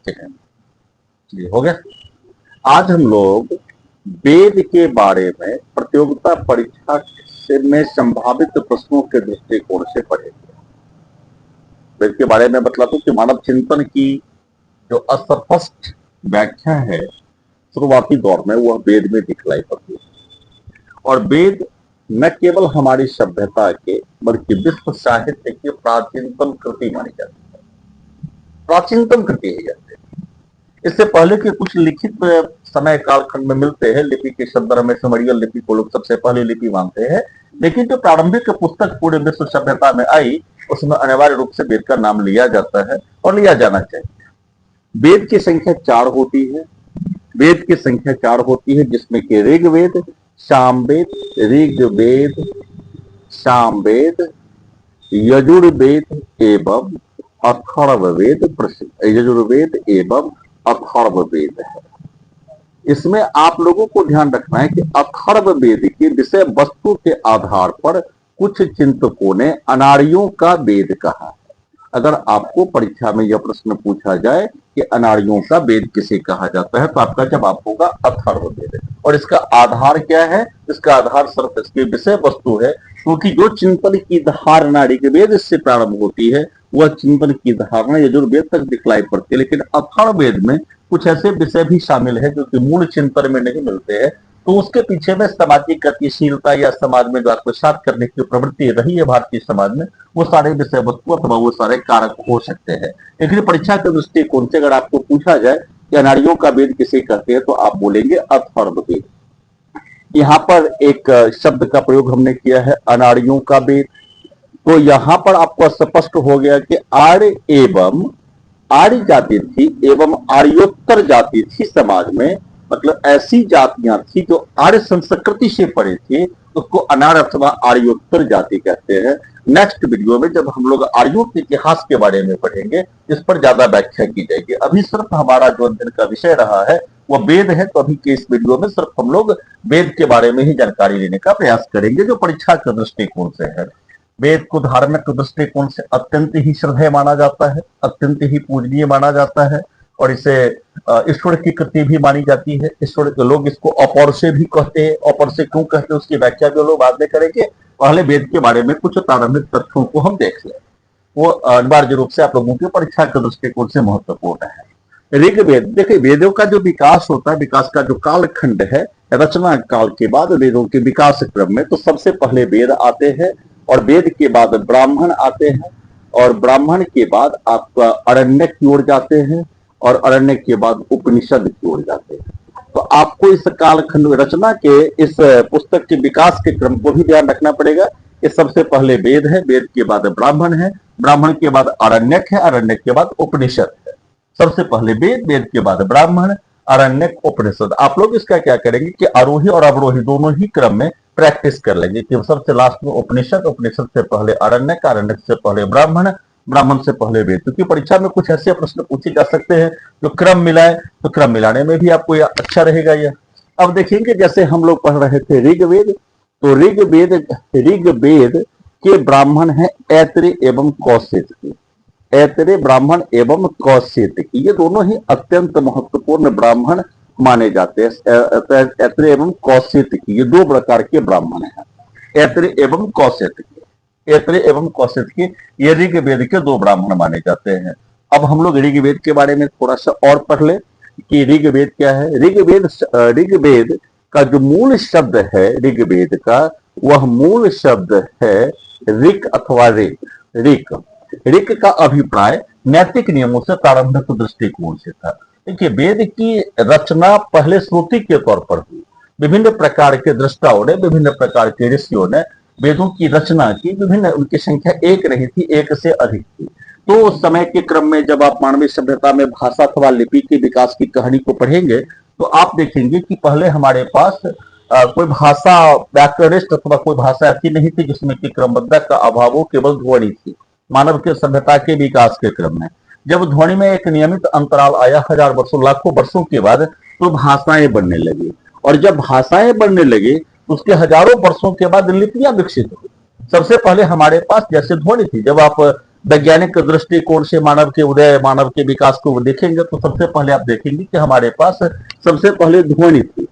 ठीक है, ये हो गया। आज हम लोग वेद के बारे में प्रतियोगिता परीक्षा में संभावित प्रश्नों के दृष्टिकोण से पढ़ेंगे। वेद के बारे में बतला दूं कि मानव चिंतन की जो अस्पष्ट व्याख्या है शुरुआती दौर में वह वेद में दिखलाई पड़ती है। और वेद न केवल हमारी सभ्यता के बल्कि विश्व साहित्य की प्राचीनतम कृति मानी जाती है। प्राचीनतम कृति है यह। इससे पहले के कुछ लिखित समय कालखंड में मिलते हैं। लिपि के संदर्भ में सुमेरियन लिपि को लोग सबसे पहले लिपि मानते हैं, लेकिन जो प्रारंभिक पुस्तक पूरे विश्व सभ्यता में आई उसमें अनिवार्य रूप से वेद का नाम लिया जाता है और लिया जाना चाहिए। वेद की संख्या 4 होती है। वेद की संख्या 4 होती है, जिसमें कि ऋग्वेद, सामवेद, ऋग्वेद, सामवेद, यजुर्वेद एवं अथर्ववेद प्रसिद्ध, यजुर्वेद एवं अथर्ववेद है। इसमें आप लोगों को ध्यान रखना है कि अथर्ववेद के विषय वस्तु के आधार पर कुछ चिंतकों ने अनार्यों का वेद कहा है। अगर आपको परीक्षा में यह प्रश्न पूछा जाए कि अनार्यों का वेद किसे कहा जाता है, तो आपका जवाब होगा अथर्ववेद। और इसका आधार क्या है? इसका आधार सिर्फ इसके विषय वस्तु है, क्योंकि जो चिंतन की धारणा ऋग्वेद से प्रारंभ होती है वह चिंतन की धारणा यजुर्वेद तक दिखलाई पड़ती है। लेकिन अथर्ववेद में कुछ ऐसे विषय भी शामिल है जो कि मूल चिंतन में नहीं मिलते हैं, तो उसके पीछे में सामाजिक गतिशीलता या समाज में जो आत्मसात करने की प्रवृत्ति रही है भारतीय समाज में, वो सारे विषय वस्तु अथवा वो सारे कारक हो सकते हैं। लेकिन परीक्षा के दृष्टिकोण से अगर आपको पूछा जाए कि अनार्यों का वेद किसे कहते हैं, तो आप बोलेंगे अथर्ववेद। यहाँ पर एक शब्द का प्रयोग हमने किया है, अनार्यों का वेद। तो यहां पर आपको स्पष्ट हो गया कि आर्य एवं आर्य जाति थी एवं आर्योत्तर जाति थी समाज में, मतलब ऐसी जातियां थी जो आर्य संस्कृति से परे थी, उसको अनार्य अथवा आर्योत्तर जाति कहते हैं। नेक्स्ट वीडियो में जब हम लोग आर्यों के इतिहास के बारे में पढ़ेंगे, इस पर ज्यादा व्याख्या की जाएगी। अभी सिर्फ हमारा जो अध्ययन का विषय रहा है वह वेद है, तो अभी के इस वीडियो में सिर्फ हम लोग वेद के बारे में ही जानकारी लेने का प्रयास करेंगे, जो परीक्षा के दृष्टिकोण से है। वेद को धार्मिक दृष्टिकोण से अत्यंत ही श्रद्धेय माना जाता है, अत्यंत ही पूजनीय माना जाता है, और इसे ईश्वर की कृति भी मानी जाती है। ईश्वर के लोग इसको अपौर से भी कहते हैं। अपौर से क्यों कहते हैं उसकी व्याख्या भी लोग बाद में करेंगे। पहले वेद के बारे में कुछ प्रारंभिक तथ्यों को हम देख लें, वो अनिवार्य रूप से आप लोगों के परीक्षा के दृष्टिकोण से महत्वपूर्ण है। ऋग्वेद, देखिए वेदों का जो विकास होता है, विकास का जो कालखंड है, रचना काल के बाद वेदों के विकास क्रम में, तो सबसे पहले वेद आते हैं और वेद के बाद ब्राह्मण आते हैं, और ब्राह्मण के बाद आपका अरण्य की ओर जाते हैं, और अरण्य के बाद उपनिषद की ओर जाते हैं। तो आपको इस कालखंड रचना के इस पुस्तक के विकास के क्रम को भी ध्यान रखना पड़ेगा कि सबसे पहले वेद है, वेद के बाद ब्राह्मण है, ब्राह्मण के बाद अरण्यक है, अरण्यक के बाद उपनिषद है। सबसे पहले वेद, वेद के बाद ब्राह्मण, अरण्यक, उपनिषद। आप लोग इसका क्या करेंगे कि आरोही और अवरोही दोनों ही क्रम में प्रैक्टिस कर लेंगे कि सबसे लास्ट में उपनिषद, उपनिषद से पहले अरण्यक, अरण्यक से पहले ब्राह्मण, ब्राह्मण से पहले वेद। क्योंकि परीक्षा में कुछ ऐसे प्रश्न पूछे जा सकते हैं जो क्रम मिलाए, तो क्रम मिलाने में भी आपको यह अच्छा रहेगा। यह अब देखेंगे, जैसे हम लोग पढ़ रहे थे ऋग्वेद, तो ऋग्वेद के ब्राह्मण है ऐत्र एवं कौशिक। ऐत्र ब्राह्मण एवं कौशिक, ये दोनों ही अत्यंत महत्वपूर्ण ब्राह्मण माने जाते हैं। ऐत्र एवं कौशिक, ये दो प्रकार के ब्राह्मण हैं, ऐत्र एवं कौशिक। ऐत्र एवं कौशिक की ये ऋग्वेद के दो ब्राह्मण माने जाते हैं। अब हम लोग ऋग्वेद के बारे में थोड़ा सा और पढ़ ले कि ऋग्वेद क्या है। ऋग्वेद का जो मूल शब्द है ऋग्वेद का, वह मूल शब्द है ऋक अथवा ऋक। ऋक का अभिप्राय नैतिक नियमों से प्रारंभिक दृष्टिकोण से था। देखिए, वेद की रचना पहले श्रुति के तौर पर हुई। विभिन्न प्रकार के दृष्टाओं ने, विभिन्न प्रकार के ऋषियों ने वेदों की रचना की। विभिन्न, उनकी संख्या एक नहीं थी, एक से अधिक थी। तो उस समय के क्रम में जब आप मानवीय सभ्यता में भाषा अथवा लिपि के विकास की कहानी को पढ़ेंगे, तो आप देखेंगे कि पहले हमारे पास कोई भाषा व्याकरणिष्ठ अथवा कोई भाषा ऐसी नहीं थी जिसमें कि क्रमबद्धता का अभाव हो, केवल ध्वनि थी। मानव के सभ्यता के विकास के क्रम में जब ध्वनि में एक नियमित अंतराल आया, हजार वर्षों, लाखों वर्षों के बाद, तो भाषाएं बनने लगी। और जब भाषाएं बनने लगी, उसके हजारों वर्षों के बाद लिपियां विकसित हुई। सबसे पहले हमारे पास जैसे ध्वनि थी, जब आप वैज्ञानिक दृष्टिकोण से मानव के उदय, मानव के विकास को देखेंगे तो सबसे पहले आप देखेंगे कि हमारे पास सबसे पहले ध्वनि थी।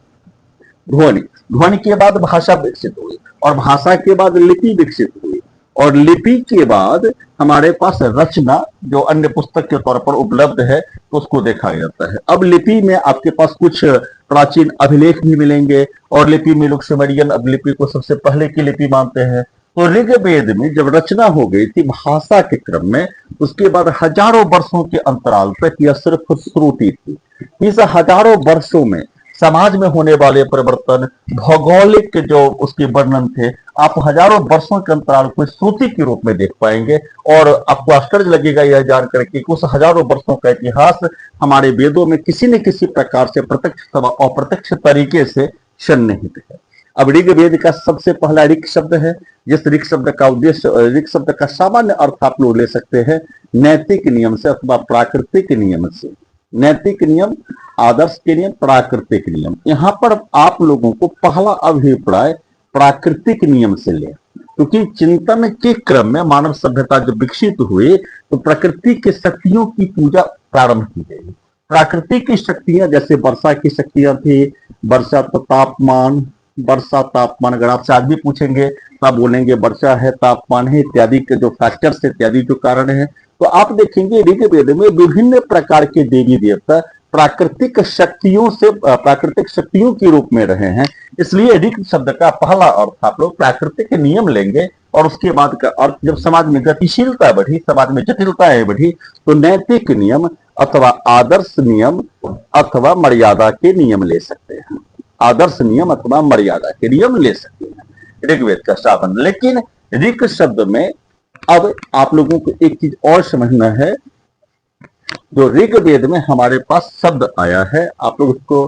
ध्वनि ध्वनि के बाद भाषा विकसित हुई और भाषा के बाद लिपि विकसित हुई और लिपि के बाद हमारे पास रचना जो अन्य पुस्तक के तौर पर उपलब्ध है तो उसको देखा जाता है। अब लिपि में आपके पास कुछ प्राचीन अभिलेख भी मिलेंगे और लिपि में लोग सुमेरियन लिपि को सबसे पहले की लिपि मानते हैं। तो ऋग्वेद में जब रचना हो गई थी भाषा के क्रम में, उसके बाद हजारों वर्षों के अंतराल तक यह सिर्फ श्रुति थी। इस हजारों वर्षों में समाज में होने वाले परिवर्तन, भौगोलिक जो उसके वर्णन थे, आप हजारों वर्षों के अंतराल को श्रुति के रूप में देख पाएंगे और आपको आश्चर्य लगेगा यह जानकर कि उस हजारों वर्षों का इतिहास हमारे वेदों में किसी न किसी प्रकार से प्रत्यक्ष अथवा अप्रत्यक्ष तरीके से सन्निहित है। अब ऋग्वेद का सबसे पहला ऋग शब्द है, जिस ऋग शब्द का उद्देश्य, ऋग शब्द का सामान्य अर्थ आप लोग ले सकते हैं नैतिक नियम से अथवा प्राकृतिक नियम से। नैतिक नियम, आदर्श के नियम, प्राकृतिक नियम। यहाँ पर आप लोगों को पहला अभिप्राय प्राकृतिक नियम से ले, क्योंकि चिंतन के क्रम में मानव सभ्यता जब विकसित हुई तो प्रकृति की शक्तियों की पूजा प्रारंभ की गई। प्राकृतिक की शक्तियां जैसे वर्षा की शक्तियां थी, वर्षा तो तापमान, वर्षा तापमान, अगर आपसे आज भी पूछेंगे तो आप बोलेंगे वर्षा है, तापमान है, इत्यादि के जो फैक्टर्स, इत्यादि जो कारण है। तो आप देखेंगे ऋग्वेद में विभिन्न प्रकार के देवी देवता प्राकृतिक शक्तियों से, प्राकृतिक शक्तियों के रूप में रहे हैं। इसलिए ऋग शब्द का पहला अर्थ आप लोग प्राकृतिक नियम लेंगे और उसके बाद का अर्थ, जब समाज में गतिशीलता बढ़ी, समाज में जटिलताएं बढ़ी, तो नैतिक नियम अथवा आदर्श नियम अथवा मर्यादा के नियम ले सकते हैं। आदर्श नियम अथवा मर्यादा के नियम ले सकते हैं ऋग्वेद का शासन। लेकिन ऋग शब्द में अब आप लोगों को एक चीज और समझना है, जो ऋग्वेद में हमारे पास शब्द आया है, आप लोग उसको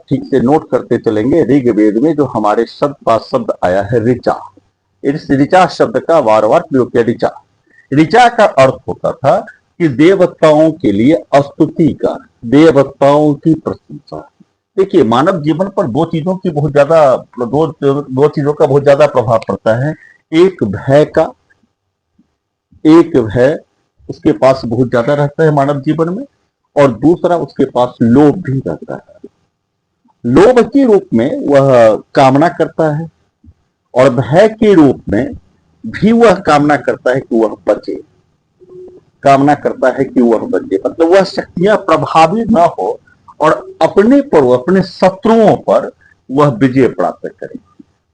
ठीक से नोट करते चलेंगे। ऋग्वेद में जो हमारे पास शब्द आया है ऋचा, इस ऋचा शब्द का बार बार प्रयोग किया। ऋचा, ऋचा का अर्थ होता था कि देवताओं के लिए स्तुति का, देवताओं की प्रशंसा। देखिए, मानव जीवन पर दो चीजों का बहुत ज्यादा प्रभाव पड़ता है। एक भय का, एक भय उसके पास बहुत ज्यादा रहता है मानव जीवन में, और दूसरा उसके पास लोभ भी रहता है। लोभ के रूप में वह कामना करता है और भय के रूप में भी वह कामना करता है कि वह बचे, कामना करता है कि वह बचे, मतलब वह शक्तियां प्रभावी न हो और अपने पर, अपने शत्रुओं पर वह विजय प्राप्त करे।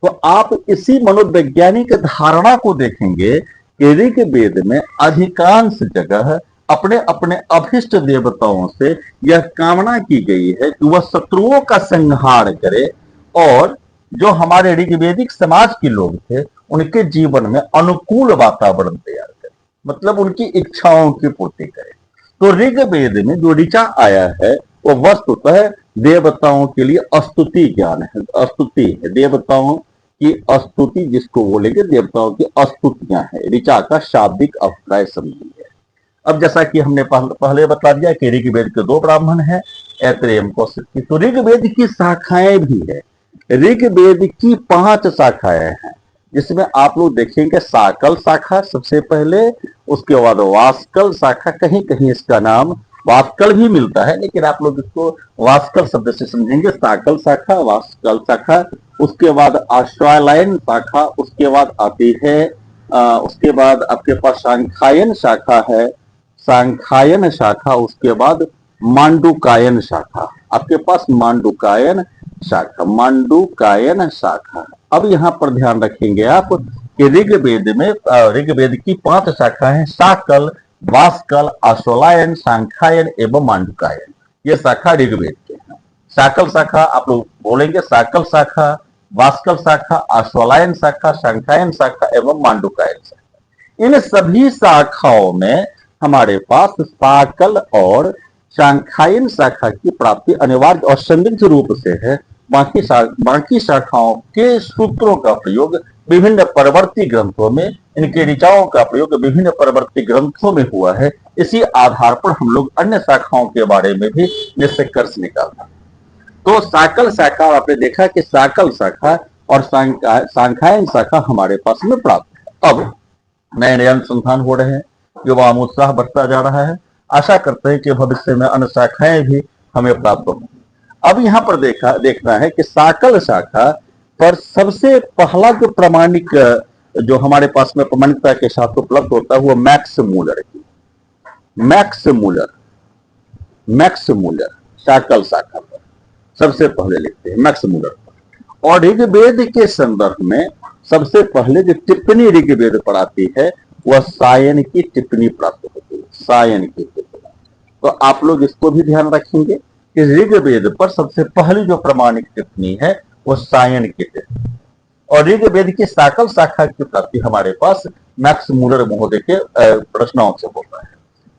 तो आप इसी मनोवैज्ञानिक धारणा को देखेंगे कि ऋग्वेद में अधिकांश जगह अपने अपने अभिष्ट देवताओं से यह कामना की गई है कि वह शत्रुओं का संहार करे और जो हमारे ऋग्वेदिक समाज के लोग थे उनके जीवन में अनुकूल वातावरण तैयार करे, मतलब उनकी इच्छाओं की पूर्ति करे। तो ऋग्वेद में जो ऋचा आया है वो वस्तुतः देवताओं के लिए स्तुति ज्ञान है, स्तुति है, देवताओं की स्तुति जिसको बोलेंगे, देवताओं की स्तुतियां है। ऋचा का शाब्दिक अभिप्राय समझिए। अब जैसा कि हमने पहले बता दिया कि ऋग्वेद के दो ब्राह्मण हैं, ऐतरेय कौशिक की। तो ऋग्वेद की शाखाएं भी है। ऋग्वेद की 5 शाखाएं हैं, जिसमें आप लोग देखेंगे साकल शाखा सबसे पहले, उसके बाद वास्कल शाखा, कहीं कहीं इसका नाम वास्कल भी मिलता है, लेकिन आप लोग इसको वास्कल शब्द से समझेंगे। साकल शाखा, वास्कल शाखा, उसके बाद अश्वालायन शाखा, उसके बाद आती है उसके बाद आपके पास सांख्यायन शाखा है, सांख्यायन शाखा, उसके बाद मांडुकायन शाखा, आपके पास मांडुकायन शाखा, मांडुकायन शाखा। अब यहाँ पर ध्यान रखेंगे आप कि ऋग्वेद में, ऋग्वेद की 5 शाखाएं हैं, साकल, वास्कल, अश्वालायन, सांख्यायन एवं मांडुकायन। ये शाखा ऋग्वेद के हैं। साकल शाखा आप लोग बोलेंगे, साकल शाखा, वास्कल शाखा, अश्वालायन शाखा, सांख्यायन शाखा एवं मांडुकायन शाखा। इन सभी शाखाओं में हमारे पास साकल और सांख्यायन शाखा की प्राप्ति अनिवार्य और संदिग्ध रूप से है। बाकी शाखाओं के सूत्रों का प्रयोग विभिन्न परवर्ती ग्रंथों में, इनके ऋचाओं का प्रयोग विभिन्न परवर्ती ग्रंथों में हुआ है। इसी आधार पर हम लोग अन्य शाखाओं के बारे में भी निष्कर्ष निकालते। तो साकल शाखा, आपने देखा कि साकल शाखा और सांख्यायन शाखा हमारे पास में प्राप्त है। अब नए नए अनुसंधान हो रहे हैं, युवाओं में उत्साह बढ़ता जा रहा है। आशा करते हैं कि भविष्य में अन्य शाखाएं भी हमें प्राप्त हों। अब यहाँ पर देखना है कि साकल शाखा पर सबसे पहला जो प्रमाणिक जो हमारे पास में प्रमाणिकता के साथ उपलब्ध होता है वो मैक्स मूलर की मैक्स मूलर साकल शाखा पर सबसे पहले लिखते हैं मैक्स मूलर पर। और ऋग्वेद के संदर्भ में सबसे पहले जो टिप्पणी ऋग्वेद पर आती है वह सायन की टिप्पणी प्राप्त होती है, सायन की टिप्पणी। तो आप लोग इसको भी ध्यान रखेंगे कि ऋग्वेद पर सबसे पहली जो प्रमाणिक टिप्पणी है वो सायन की टिप्पणी। और ऋग्वेद की साकल शाखा की प्राप्ति हमारे पास मैक्स मूलर महोदय के प्रश्नों से होता है।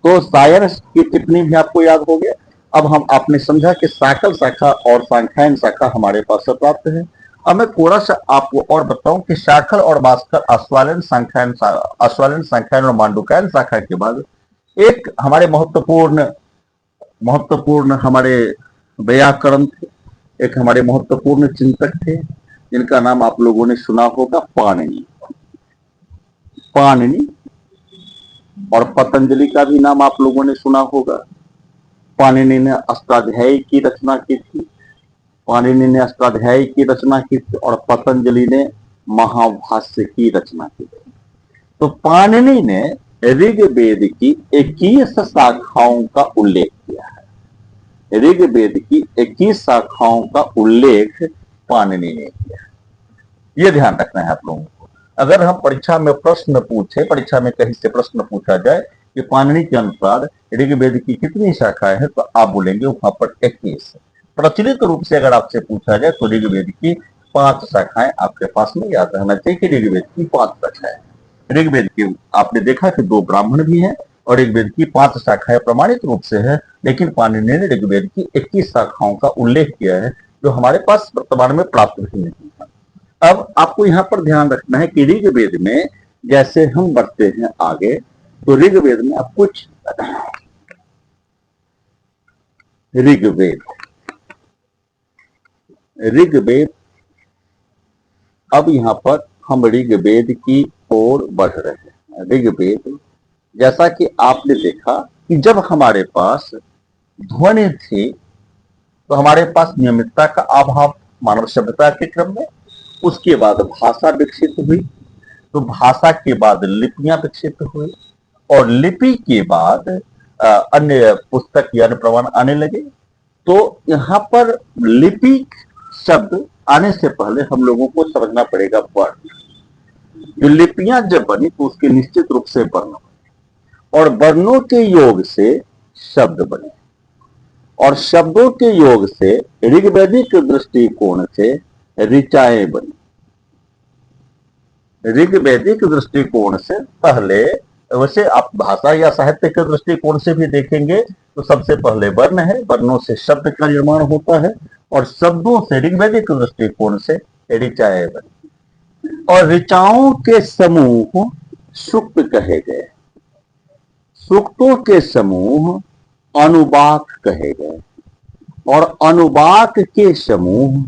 तो सायन की टिप्पणी भी आपको याद हो गया। अब आपने समझा कि साकल शाखा और सांख्यायन शाखा हमारे पास से प्राप्त है। अब मैं थोड़ा सा आपको और बताऊं कि शाखल और भास्कर आश्वालन सांख्यायन और मांडुकायन शाखा के बाद एक हमारे महत्वपूर्ण हमारे व्याकरण थे, एक हमारे महत्वपूर्ण चिंतक थे जिनका नाम आप लोगों ने सुना होगा, पाणिनि। और पतंजलि का भी नाम आप लोगों ने सुना होगा। पाणिनि ने अष्टाध्यायी की रचना की थी, और पतंजलि ने महाभाष्य की रचना की थी। तो पाणिनि ने ऋग्वेद की 21 शाखाओं का उल्लेख किया है। ऋग्वेद की 21 शाखाओं का उल्लेख पाणिनि ने किया है। यह ध्यान रखना है आप लोगों को। अगर हम परीक्षा में कहीं से प्रश्न पूछा जाए कि पाणिनि के अनुसार ऋग्वेद की कितनी शाखाएं हैं, तो आप बोलेंगे वहां पर 21। प्रचलित रूप से अगर आपसे पूछा जाए तो ऋग्वेद की 5 शाखाएं आपके पास में याद रहना चाहिए कि ऋग्वेद की 5 शाखाएं। ऋग्वेद की आपने देखा कि 2 ब्राह्मण भी हैं और ऋग्वेद की 5 शाखाएं प्रमाणित रूप से है, लेकिन पाणिनि ने ऋग्वेद की 21 शाखाओं का उल्लेख किया है जो हमारे पास वर्तमान में प्राप्त भी नहीं है। अब आपको यहाँ पर ध्यान रखना है कि ऋग्वेद में जैसे हम बढ़ते हैं आगे, तो ऋग्वेद में आप कुछ ऋग्वेद अब यहाँ पर हम ऋग्वेद की ओर बढ़ रहे हैं। ऋग्वेद, जैसा कि आपने देखा कि जब हमारे पास ध्वनि थी तो हमारे पास नियमितता का अभाव मानव सभ्यता के क्रम में, उसके बाद भाषा विकसित हुई, तो भाषा के बाद लिपियां विकसित हुई, और लिपि के बाद अन्य पुस्तक या अन्य प्रमाण आने लगे। तो यहाँ पर लिपि शब्द आने से पहले हम लोगों को समझना पड़ेगा वर्ण। जो लिपियां जब बनी तो उसके निश्चित रूप से वर्ण बने, और वर्णों के योग से शब्द बने, और शब्दों के योग से ऋग्वैदिक दृष्टिकोण से ऋचाएं बनी। ऋग्वैदिक दृष्टिकोण से पहले, वैसे आप भाषा या साहित्य के दृष्टिकोण से भी देखेंगे तो सबसे पहले वर्ण है, वर्णों से शब्द का निर्माण होता है, और शब्दों से ऋग्वैदिक दृष्टिकोण से ऋचाएं बनी। और ऋचाओं के समूह सूक्त कहे गए, सूक्तों के समूह अनुवाक कहे गए, और अनुवाक के समूह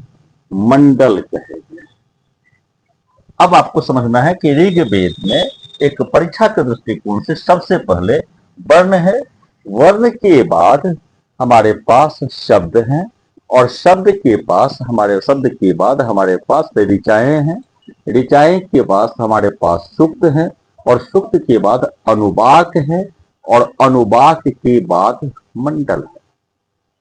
मंडल कहे गए। अब आपको समझना है कि ऋग्वेद में एक परीक्षा के दृष्टिकोण से सबसे पहले वर्ण है, वर्ण के बाद हमारे पास शब्द हैं, और शब्द के बाद हमारे पास ऋचाएं हैं, ऋचाएं के बाद हमारे पास सूक्त हैं, और सूक्त के बाद अनुवाक है, और अनुवाक के बाद मंडल है,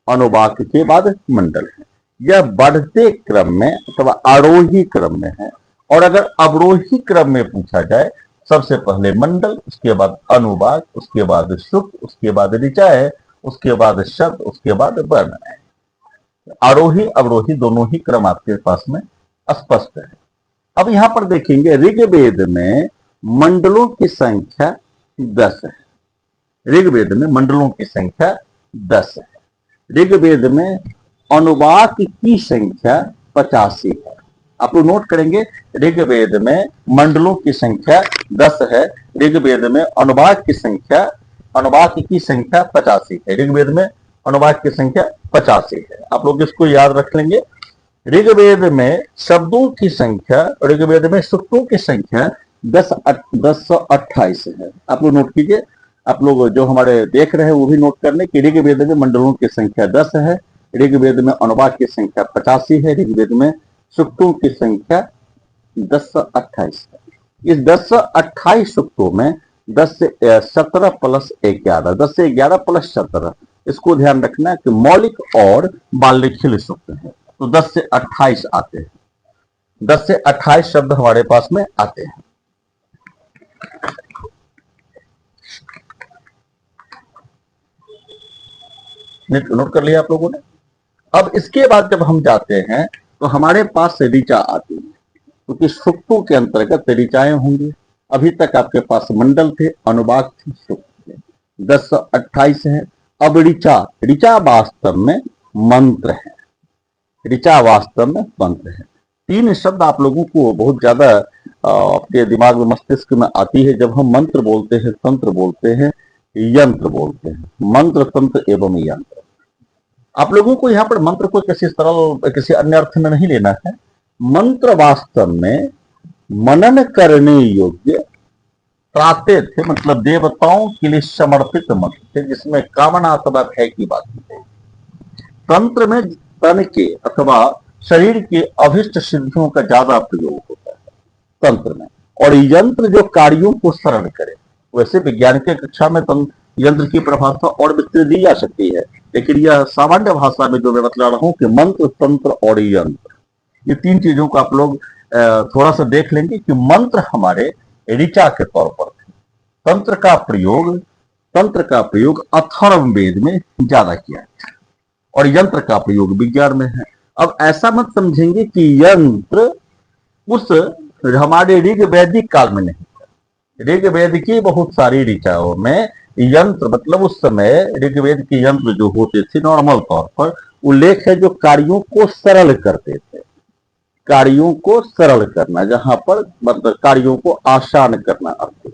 अनुवाक के बाद मंडल है। यह बढ़ते क्रम में अथवा आरोही क्रम में है। और अगर अवरोही क्रम में पूछा जाए, सबसे पहले मंडल, उसके बाद अनुवाक, उसके बाद सूक्त, उसके बाद ऋचाएं, उसके बाद शब्द, उसके बाद वर्ण है। आरोही अवरोही दोनों ही क्रम आपके पास में स्पष्ट है। अब यहां पर देखेंगे ऋग्वेद में मंडलों की संख्या 10 है। ऋग्वेद में मंडलों की संख्या 10 है। ऋग्वेद में अनुवाक की संख्या 85 है। आप लोग नोट करेंगे, ऋग्वेद में मंडलों की संख्या 10 है, ऋग्वेद में अनुवाक की संख्या 85 है। ऋग्वेद में अनुवाक की संख्या 85 है। आप लोग इसको याद रख लेंगे। ऋग्वेद में शब्दों की संख्या, ऋग्वेद में सूक्तों की संख्या 1028 है। आप लोग नोट कीजिए, आप लोग जो हमारे देख रहे हैं वो भी नोट कर लें कि ऋग्वेद में मंडलों की संख्या 10 है, ऋग्वेद में अनुवाक की संख्या 85 है, ऋग्वेद में सूक्तों की संख्या 1028 है। इस 1028 सूक्तों में 10 से 17 प्लस 11, 10 से 11 प्लस 17, इसको ध्यान रखना है कि मौलिक और बाल्यखिल सूक्त हैं, तो 10 से 28 आते हैं, 10 से 28 शब्द हमारे पास में आते हैं। नोट कर लिया आप लोगों ने। अब इसके बाद जब हम जाते हैं तो हमारे पास ऋचा आती है, क्योंकि सूक्तों के अंतर्गत ऋचाएं होंगी। अभी तक आपके पास मंडल थे, अनुवाक थे, सूक्त थे, 1028 है। अब ऋचा, ऋचा वास्तव में मंत्र है, ऋचा वास्तव में मंत्र है। तीन शब्द आप लोगों को बहुत ज्यादा आपके दिमाग में, मस्तिष्क में आती है जब हम मंत्र बोलते हैं, तंत्र बोलते हैं, यंत्र बोलते हैं। मंत्र, तंत्र एवं यंत्र। आप लोगों को यहाँ पर मंत्र को किसी सरल, किसी अन्य अर्थ में नहीं लेना है। मंत्र वास्तव में मनन करने योग्य प्राते थे, मतलब देवताओं के लिए समर्पित मंत्र थे, जिसमें कामना अथवा भय की बात है। तंत्र में तन के अथवा शरीर के अभिष्ट सिद्धियों का ज्यादा प्रयोग होता है तंत्र में, और यंत्र जो कार्यों को सरल करे। वैसे विज्ञान की कक्षा में यंत्र की परिभाषा और विस्तृत दी जा सकती है, लेकिन यह सामान्य भाषा में जो मैं बतला रहा हूं कि मंत्र, तंत्र और यंत्र, ये तीन चीजों को आप लोग थोड़ा सा देख लेंगे कि मंत्र हमारे ऋचा के तौर पर थे। तंत्र का प्रयोग अथर्ववेद में ज्यादा किया है और यंत्र का प्रयोग विज्ञान में है। अब ऐसा मत समझेंगे कि यंत्र उस हमारे ऋग्वैदिक काल में नहीं। ऋग्वेद की बहुत सारी ऋचाओं में यंत्र, मतलब उस समय ऋग्वेद के यंत्र जो होते थे नॉर्मल तौर पर उल्लेख है जो कार्यों को सरल करते थे, कार्यों को सरल करना, जहां पर मतलब कार्यों को आसान करना अर्थ।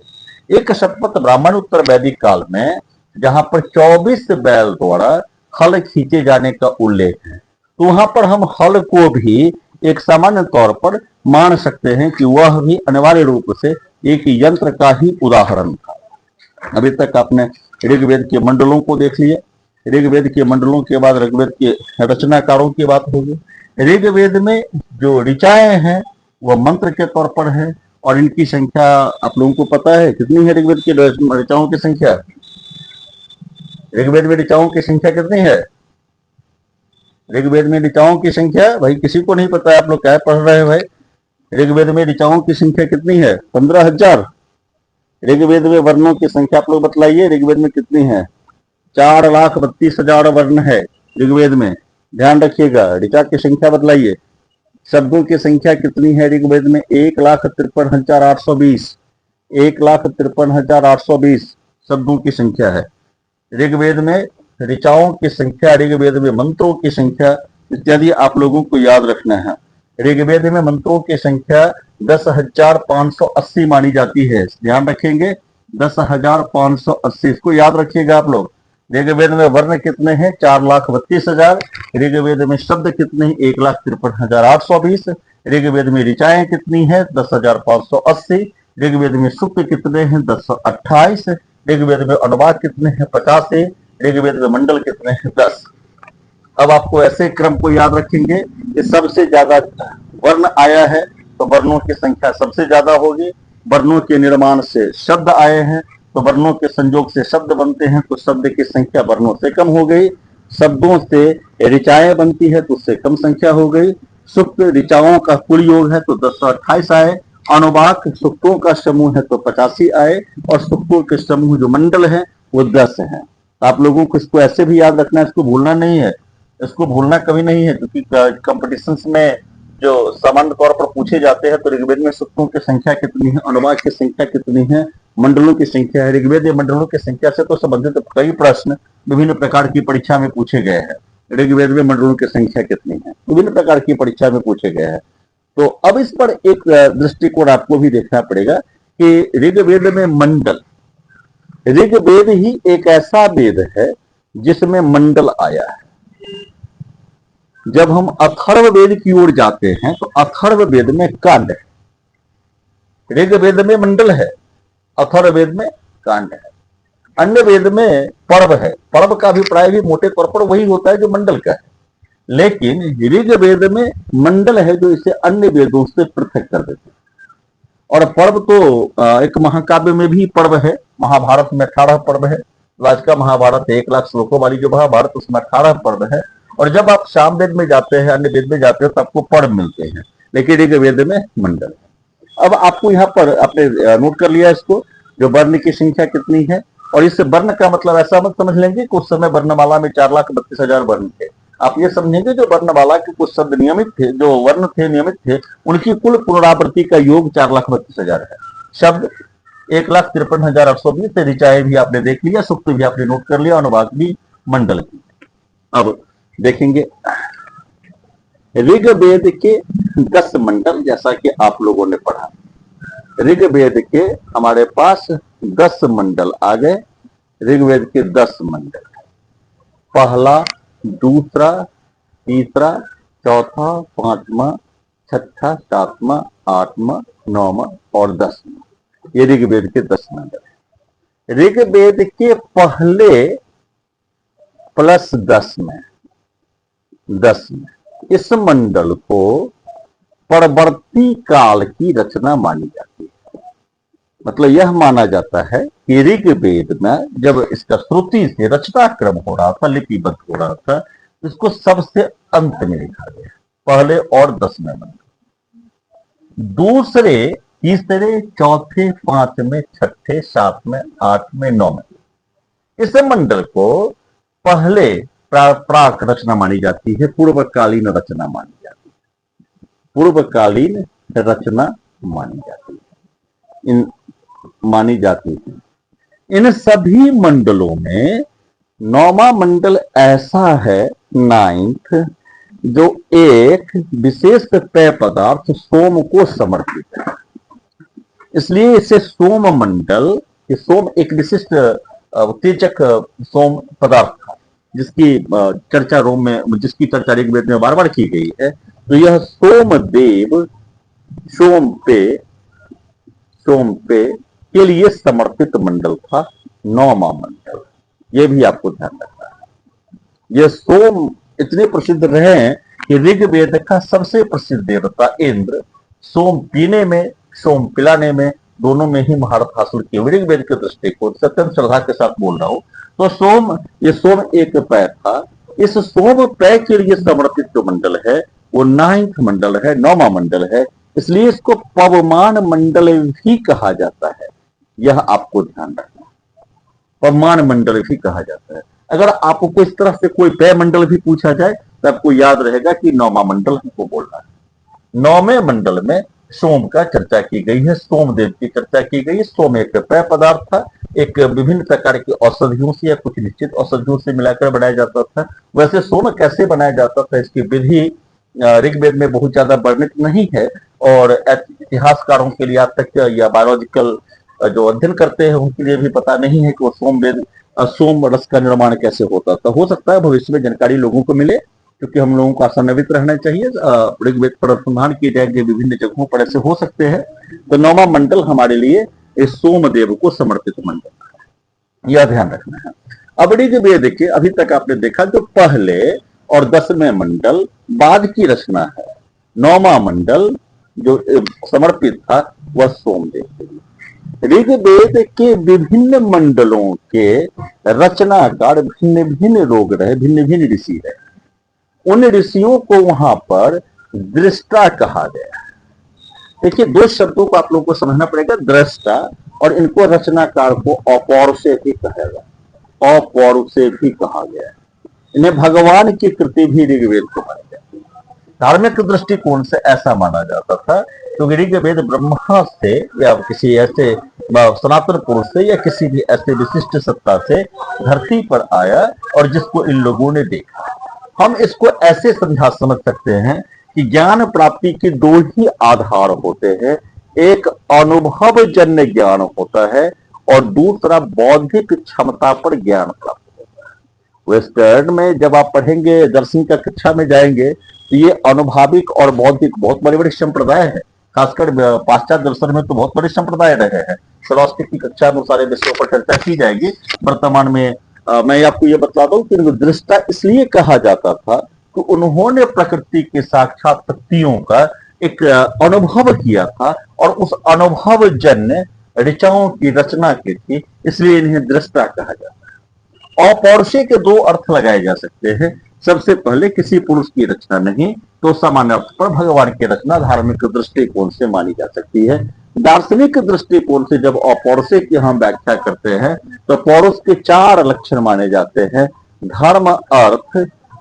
एक शतपथ ब्राह्मण उत्तर वैदिक काल में जहां पर 24 बैल द्वारा हल खींचे जाने का उल्लेख है, तो वहां पर हम हल को भी एक सामान्य तौर पर मान सकते हैं कि वह भी अनिवार्य रूप से एक यंत्र का ही उदाहरण था। अभी तक आपने ऋग्वेद के मंडलों को देख लिया, ऋग्वेद के मंडलों के बाद ऋग्वेद के रचनाकारों की बात होगी। ऋग्वेद में जो ऋचाएं हैं वह मंत्र के तौर पर है, और इनकी संख्या आप लोगों को पता है कितनी है। ऋग्वेद की ऋचाओं की संख्या, ऋग्वेद में ऋचाओं की संख्या कितनी है? ऋग्वेद में ऋचाओं की संख्या भाई किसी को नहीं पता है, आप लोग क्या पढ़ रहे हैं भाई? ऋग्वेद में ऋचाओं की संख्या कितनी है? 15,000। ऋग्वेद में वर्णों की संख्या आप लोग बतलाइए, ऋग्वेद में कितनी है? 4,32,000 वर्ण है ऋग्वेद में, ध्यान रखिएगा। ऋचा की संख्या बतलाइए। शब्दों की संख्या कितनी है ऋग्वेद में? 1,53,820, 1,53,820 शब्दों की संख्या है ऋग्वेद में। ऋचाओं की संख्या, ऋग्वेद में मंत्रों की संख्या इत्यादि आप लोगों को याद रखना है। ऋग्वेद में मंत्रों की संख्या 10,580 मानी जाती है, ध्यान रखेंगे 10,580, इसको याद रखिएगा आप लोग। ऋग्वेद में वर्ण कितने हैं? 4,32,000। ऋग्वेद में शब्द कितने हैं? 1,53,820। ऋग्वेद में ऋचाएं कितनी है? 10,580। ऋग्वेद में सूक्त कितने हैं? 1028। ऋग्वेद में अनुवाद कितने हैं? 50। ऋग्वेद में मंडल कितने हैं? 10। अब आपको ऐसे क्रम को याद रखेंगे कि सबसे ज्यादा वर्ण आया है तो वर्णों की संख्या सबसे ज्यादा होगी। वर्णों के निर्माण से शब्द आए हैं तो वर्णों के संयोग से शब्द बनते हैं, तो शब्द की संख्या वर्णों से कम हो गई। शब्दों से ऋचाएं बनती है तो उससे कम संख्या हो गई। सूक्त ऋचाओं का कुल योग है तो 1028 आए। अनुवाक सूक्तों का समूह है तो 85 आए, और सूक्तों के समूह जो मंडल है वो 10 है। आप लोगों को इसको ऐसे भी याद रखना है, इसको भूलना नहीं है, इसको भूलना कभी नहीं है, क्योंकि कॉम्पिटिशन्स में जो सामान्य तौर पर पूछे जाते हैं तो ऋग्वेद में सूक्तों की संख्या कितनी है, अनुवाक की संख्या कितनी है, मंडलों की संख्या है। ऋग्वेद या मंडलों की संख्या से तो संबंधित कई प्रश्न विभिन्न प्रकार की परीक्षा में पूछे गए हैं। ऋग्वेद में मंडलों की संख्या कितनी है, विभिन्न प्रकार की परीक्षा में पूछे गए हैं। तो अब इस पर एक दृष्टिकोण आपको भी देखना पड़ेगा कि ऋग्वेद में मंडल, ऋग्वेद ही एक ऐसा वेद है जिसमें मंडल आया है। जब हम अथर्ववेद की ओर जाते हैं तो अथर्ववेद में कांड है, ऋग्वेद में मंडल है, अथर्ववेद में कांड है। अन्य वेद में पर्व है, पर्व का अभिप्राय भी मोटे तौर पर वही होता है जो मंडल का है, लेकिन ऋग वेद में मंडल है जो इसे अन्य वेदों से पृथक कर देते हैं। और पर्व तो एक महाकाव्य में भी पर्व है, महाभारत में 18 पर्व है। आज का महाभारत 1 लाख श्लोकों वाली जो महाभारत उसमें 18 पर्व है। और जब आप साम वेद में जाते हैं, अन्य वेद में जाते हैं तो आपको पर्व मिलते हैं, लेकिन ऋग वेद में मंडल है। अब आपको यहाँ पर आपने नोट कर लिया इसको, जो वर्ण की संख्या कितनी है। और इस वर्ण का मतलब ऐसा मत समझ लेंगे कि उस समय वर्णमाला में 4,32,000 वर्ण थे। आप ये समझेंगे जो वर्णमाला के कुछ शब्द नियमित थे, जो वर्ण थे नियमित थे, उनकी कुल पुनरावृत्ति का योग 4,32,000 है। शब्द 1,53,820 ऋचाएं भी आपने देख लिया, सूक्त भी आपने नोट कर लिया, अनुवाद भी मंडल की। अब देखेंगे ऋग्वेद के 10 मंडल, जैसा कि आप लोगों ने पढ़ा। ऋग्वेद के हमारे पास 10 मंडल आ गए। ऋग्वेद के 10 मंडल, पहला, दूसरा, तीसरा, चौथा, पांचवा, छठा, सातवां, आठवां, नौवां और 10वां, ये ऋग्वेद के 10 मंडल। ऋग्वेद के पहले प्लस 10 में इस मंडल को परवर्ती काल की रचना मानी जाती है। मतलब यह माना जाता है कि ऋग्वेद में जब इसका श्रुति से रचना क्रम हो रहा था, लिपिबद्ध हो रहा था, इसको सबसे अंत में लिखा गया, पहले और 10वें मंडल। दूसरे, तीसरे, चौथे, पांचवें, छठे, सातवें, आठवें, नौवें, इस मंडल को पहले प्राक रचना मानी जाती है, पूर्वकालीन रचना मानी जाती है, पूर्वकालीन रचना मानी जाती है। इन सभी मंडलों में 9वां मंडल ऐसा है, 9th, जो एक विशेष पेय पदार्थ सोम को समर्पित है, इसलिए इसे सोम मंडल, सोम एक विशिष्ट उत्तेजक सोम पदार्थ था, जिसकी चर्चा जिसकी चर्चा ऋग्वेद में बार बार की गई है। तो यह सोमदेव, सोम पे के लिए समर्पित मंडल था, 9वां मंडल। यह भी आपको ध्यान रखना है। यह सोम इतने प्रसिद्ध रहे कि ऋग्वेद का सबसे प्रसिद्ध देवता इंद्र सोम पीने में, सोम पिलाने में, दोनों में ही महारत हासिल की। ऋग्वेद के दृष्टिकोण से अत्यंत श्रद्धा के साथ बोल रहा हूं। तो ये सोम एक पेय था। इस सोम पेय के लिए समर्पित जो मंडल है वो 9th मंडल है, 9वां मंडल है, इसलिए इसको पवमान मंडल भी कहा जाता है। यह आपको ध्यान रखना, पवमान मंडल भी कहा जाता है। अगर आपको इस तरह से कोई पेय मंडल भी पूछा जाए तो आपको याद रहेगा कि 9वां मंडल हमको बोलना है। 9वें मंडल में सोम का चर्चा की गई है, सोमदेव की चर्चा की गई है। सोम एक पेय पदार्थ था, एक विभिन्न प्रकार की औषधियों से या कुछ निश्चित औषधियों से मिलाकर बनाया जाता था। वैसे सोम कैसे बनाया जाता था इसकी विधि ऋग्वेद में बहुत ज्यादा वर्णित नहीं है, और इतिहासकारों के लिए आज तक या बायोलॉजिकल जो अध्ययन करते हैं उनके लिए भी पता नहीं है कि वो सोम रस का निर्माण कैसे होता था। हो सकता है भविष्य में जानकारी लोगों को मिले, क्योंकि हम लोगों को आशान्वित रहना चाहिए। ऋग्वेद पर अनुसंधान किए जाएंगे, विभिन्न जगहों पर ऐसे हो सकते हैं। तो 9वां मंडल हमारे लिए इस सोमदेव को समर्पित मंडल है, यह ध्यान रखना है। अब ऋग्वेद के अभी तक आपने देखा जो पहले और 10वें मंडल बाद की रचना है। 9वां मंडल जो समर्पित था वह सोमदेव के लिए। ऋग्वेद के विभिन्न मंडलों के रचनाकार भिन्न भिन्न लोग रहे, भिन्न भिन्न ऋषि रहे। उन ऋषियों को वहां पर दृष्टा कहा गया। देखिए, दो शब्दों को आप लोगों को समझना पड़ेगा, दृष्टा, और इनको रचनाकार को अपौरुषे भी कहेगा, अपौरुषे भी कहा गया। इन्हें भगवान की कृति भी ऋग्वेद को मानी जाती है। धार्मिक दृष्टिकोण से ऐसा माना जाता था क्योंकि ऋग्वेद ब्रह्मा से या किसी ऐसे सनातन पुरुष से या किसी भी ऐसे विशिष्ट सत्ता से धरती पर आया और जिसको इन लोगों ने देखा। हम इसको ऐसे समझ सकते हैं कि ज्ञान प्राप्ति के दो ही आधार होते हैं, एक अनुभव जन्य ज्ञान होता है और दूसरा बौद्धिक क्षमता पर ज्ञान प्राप्त होता है। वेस्टर्न में जब आप पढ़ेंगे, दर्शन का कक्षा में जाएंगे, तो ये अनुभविक और बौद्धिक बहुत बड़े बड़े संप्रदाय है। खासकर पाश्चात्य दर्शन में तो बहुत बड़े संप्रदाय रहे हैं। फिलोसफी की कक्षा में सारे विषयों पर चर्चा की जाएगी। वर्तमान में मैं आपको ये बता दूं कि इनको दृष्टा इसलिए कहा जाता था कि उन्होंने प्रकृति के साक्षात शक्तियों का एक अनुभव किया था और उस अनुभव जन्य ऋचाओं की रचना की थी, इसलिए इन्हें दृष्टा कहा जाता है। अपौरुषे के दो अर्थ लगाए जा सकते हैं। सबसे पहले किसी पुरुष की रचना नहीं तो सामान्य अर्थ पर भगवान की रचना धार्मिक दृष्टिकोण से मानी जा सकती है। दार्शनिक दृष्टिकोण से जब अपौरुषे की हम व्याख्या करते हैं तो पौरुष के चार लक्षण माने जाते हैं: धर्म, अर्थ,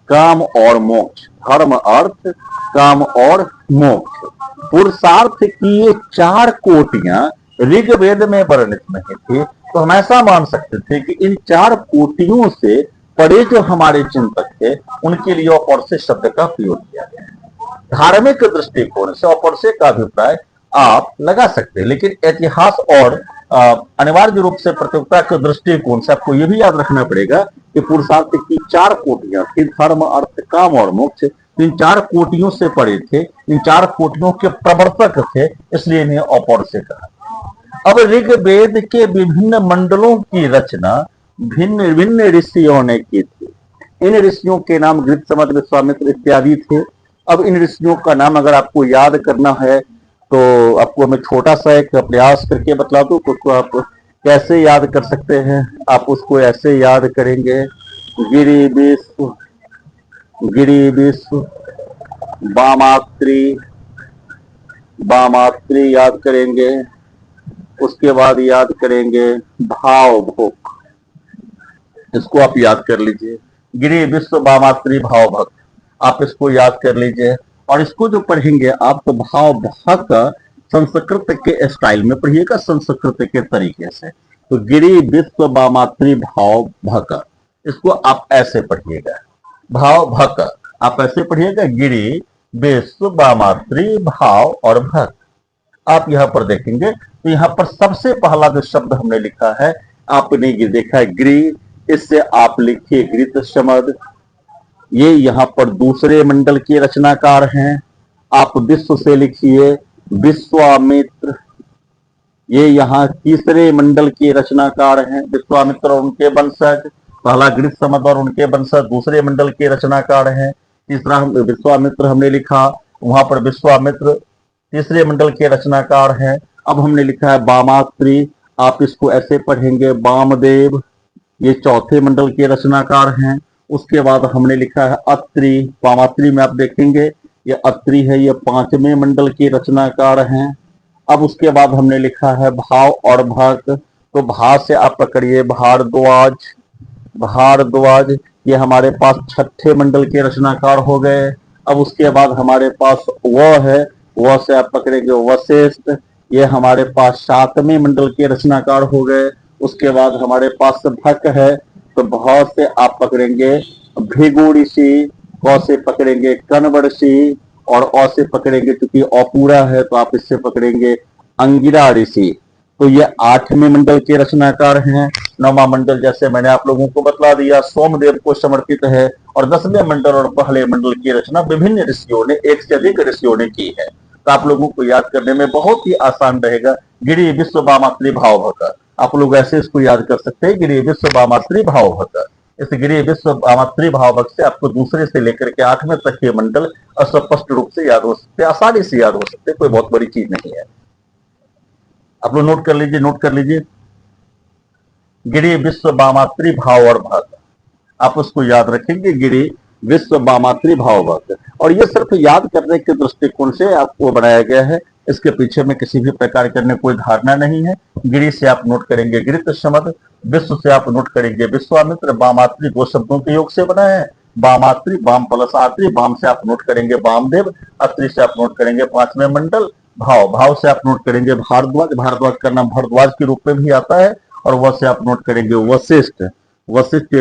काम और मोक्ष। धर्म, अर्थ, काम और मोक्ष। पुरुषार्थ की ये चार कोटियां ऋग्वेद में वर्णित नहीं थी, तो हम ऐसा मान सकते थे कि इन चार कोटियों से परे जो हमारे चिंतक थे उनके लिए अपौरुषे शब्द का प्रयोग किया गया। धार्मिक दृष्टिकोण से अपौरुषे का अभिप्राय आप लगा सकते हैं, लेकिन इतिहास और अनिवार्य रूप से प्रतियोगिता के दृष्टिकोण से आपको यह भी याद रखना पड़ेगा कि पुरुषार्थ की चार कोटियां थी: धर्म, अर्थ, काम और मोक्ष। इन चार कोटियों से परे थे, इन चार कोटियों के प्रवर्तक थे, इसलिए इन्हें अपौरुषे कहा। अब ऋग्वेद के विभिन्न मंडलों की रचना भिन्न भिन्न ऋषियों ने की थी। इन ऋषियों के नाम गृत्समद, विश्वामित्र इत्यादि थे। अब इन ऋषियों का नाम अगर आपको याद करना है तो आपको मैं छोटा सा एक प्रयास करके बतला दूं, उसको आप कैसे याद कर सकते हैं। आप उसको ऐसे याद करेंगे: गिरि विश्व, गिरि विश्व, वामात्री, वामात्री याद करेंगे। उसके बाद याद करेंगे भाव भोग, इसको आप याद कर लीजिए। गिरि विश्व, वामात्री, भाव भक्त, आप इसको याद कर लीजिए। और इसको जो पढ़ेंगे आप तो भाव भक्त संस्कृत के स्टाइल में पढ़िएगा, संस्कृत के तरीके से। तो गिरि विश्व, वामात्री, भाव भक्त, इसको आप ऐसे पढ़िएगा। भाव भक्त आप ऐसे पढ़िएगा: गिरि विश्व, वामात्री, भाव और भक्त। आप यहां पर देखेंगे तो यहां पर सबसे पहला जो शब्द हमने लिखा है, आपने देखा है गिरि, इससे आप लिखिए गृत्समद। ये यहां पर दूसरे मंडल के रचनाकार हैं। आप विश्व से लिखिए विश्वामित्र, ये यहाँ तीसरे मंडल के रचनाकार हैं। विश्वामित्र और उनके वंशज, पहला गृत्समद और उनके वंशज दूसरे मंडल के रचनाकार हैं। तीसरा विश्वामित्र हमने लिखा, वहां पर विश्वामित्र तीसरे मंडल के रचनाकार हैं। अब हमने लिखा है वामात्री, आप इसको ऐसे पढ़ेंगे वामदेव, ये चौथे मंडल के रचनाकार हैं। उसके बाद हमने लिखा है अत्रि, वामात्री में आप देखेंगे ये अत्रि है, ये पांचवें मंडल के रचनाकार हैं। अब उसके बाद हमने लिखा है भाव और भक्त, तो भाव से आप पकड़िए भारद्वाज, भारद्वाज ये हमारे पास छठे मंडल के रचनाकार हो गए। अब उसके बाद हमारे पास वह है, वह से आप पकड़ेंगे वशिष्ठ, ये हमारे पास सातवें मंडल के रचनाकार हो गए। उसके बाद हमारे पास भक है, तो भाव से आप पकड़ेंगे भृगु ऋषि, क से पकड़ेंगे कण्व ऋषि और अ से पकड़ेंगे, क्योंकि अपूरा है तो आप इससे पकड़ेंगे अंगिरा ऋषि। तो ये आठवें मंडल के रचनाकार हैं। नौवां मंडल जैसे मैंने आप लोगों को बतला दिया सोमदेव को समर्पित है। और 10वें मंडल और पहले मंडल की रचना विभिन्न ऋषियों ने, एक से अधिक ऋषियों ने की है। तो आप लोगों को याद करने में बहुत ही आसान रहेगा। गिरि विश्व, वामात्री, भाव भक्त, आप लोग ऐसे इसको याद कर सकते हैं, गिरि विश्व, वामात्री, भाव भक्त। इस गिरि विश्व, वामात्री, भाव भक्त से आपको दूसरे से लेकर के 8वें तक के मंडल अस्पष्ट रूप से याद हो सकते, आसानी से याद हो सकते, कोई बहुत बड़ी चीज नहीं है। आप लोग नोट कर लीजिए, नोट कर लीजिए, गिरि विश्व, वामात्री, भाव और भक्त, आप उसको याद रखेंगे, गिरि विश्व, वामात्री, भाव भक्त। और ये सिर्फ याद करने के दृष्टिकोण से आपको बनाया गया है, इसके पीछे में किसी भी प्रकार की अन्य कोई धारणा नहीं है। गिरि से आप नोट करेंगे गृत्समद, विश्व से आप नोट करेंगे विश्वामित्र, वामात्री दो शब्दों के योग से बना है, वामात्री, वाम प्लस आत्री, वाम से आप नोट करेंगे वामदेव, अत्रि से आप नोट करेंगे 5वें मंडल, भाव, भाव से आप नोट करेंगे भारद्वाज, भारद्वाज का नाम भरद्वाज के रूप में भी आता है। और वह से आप नोट करेंगे वशिष्ठ, वशिष्ठ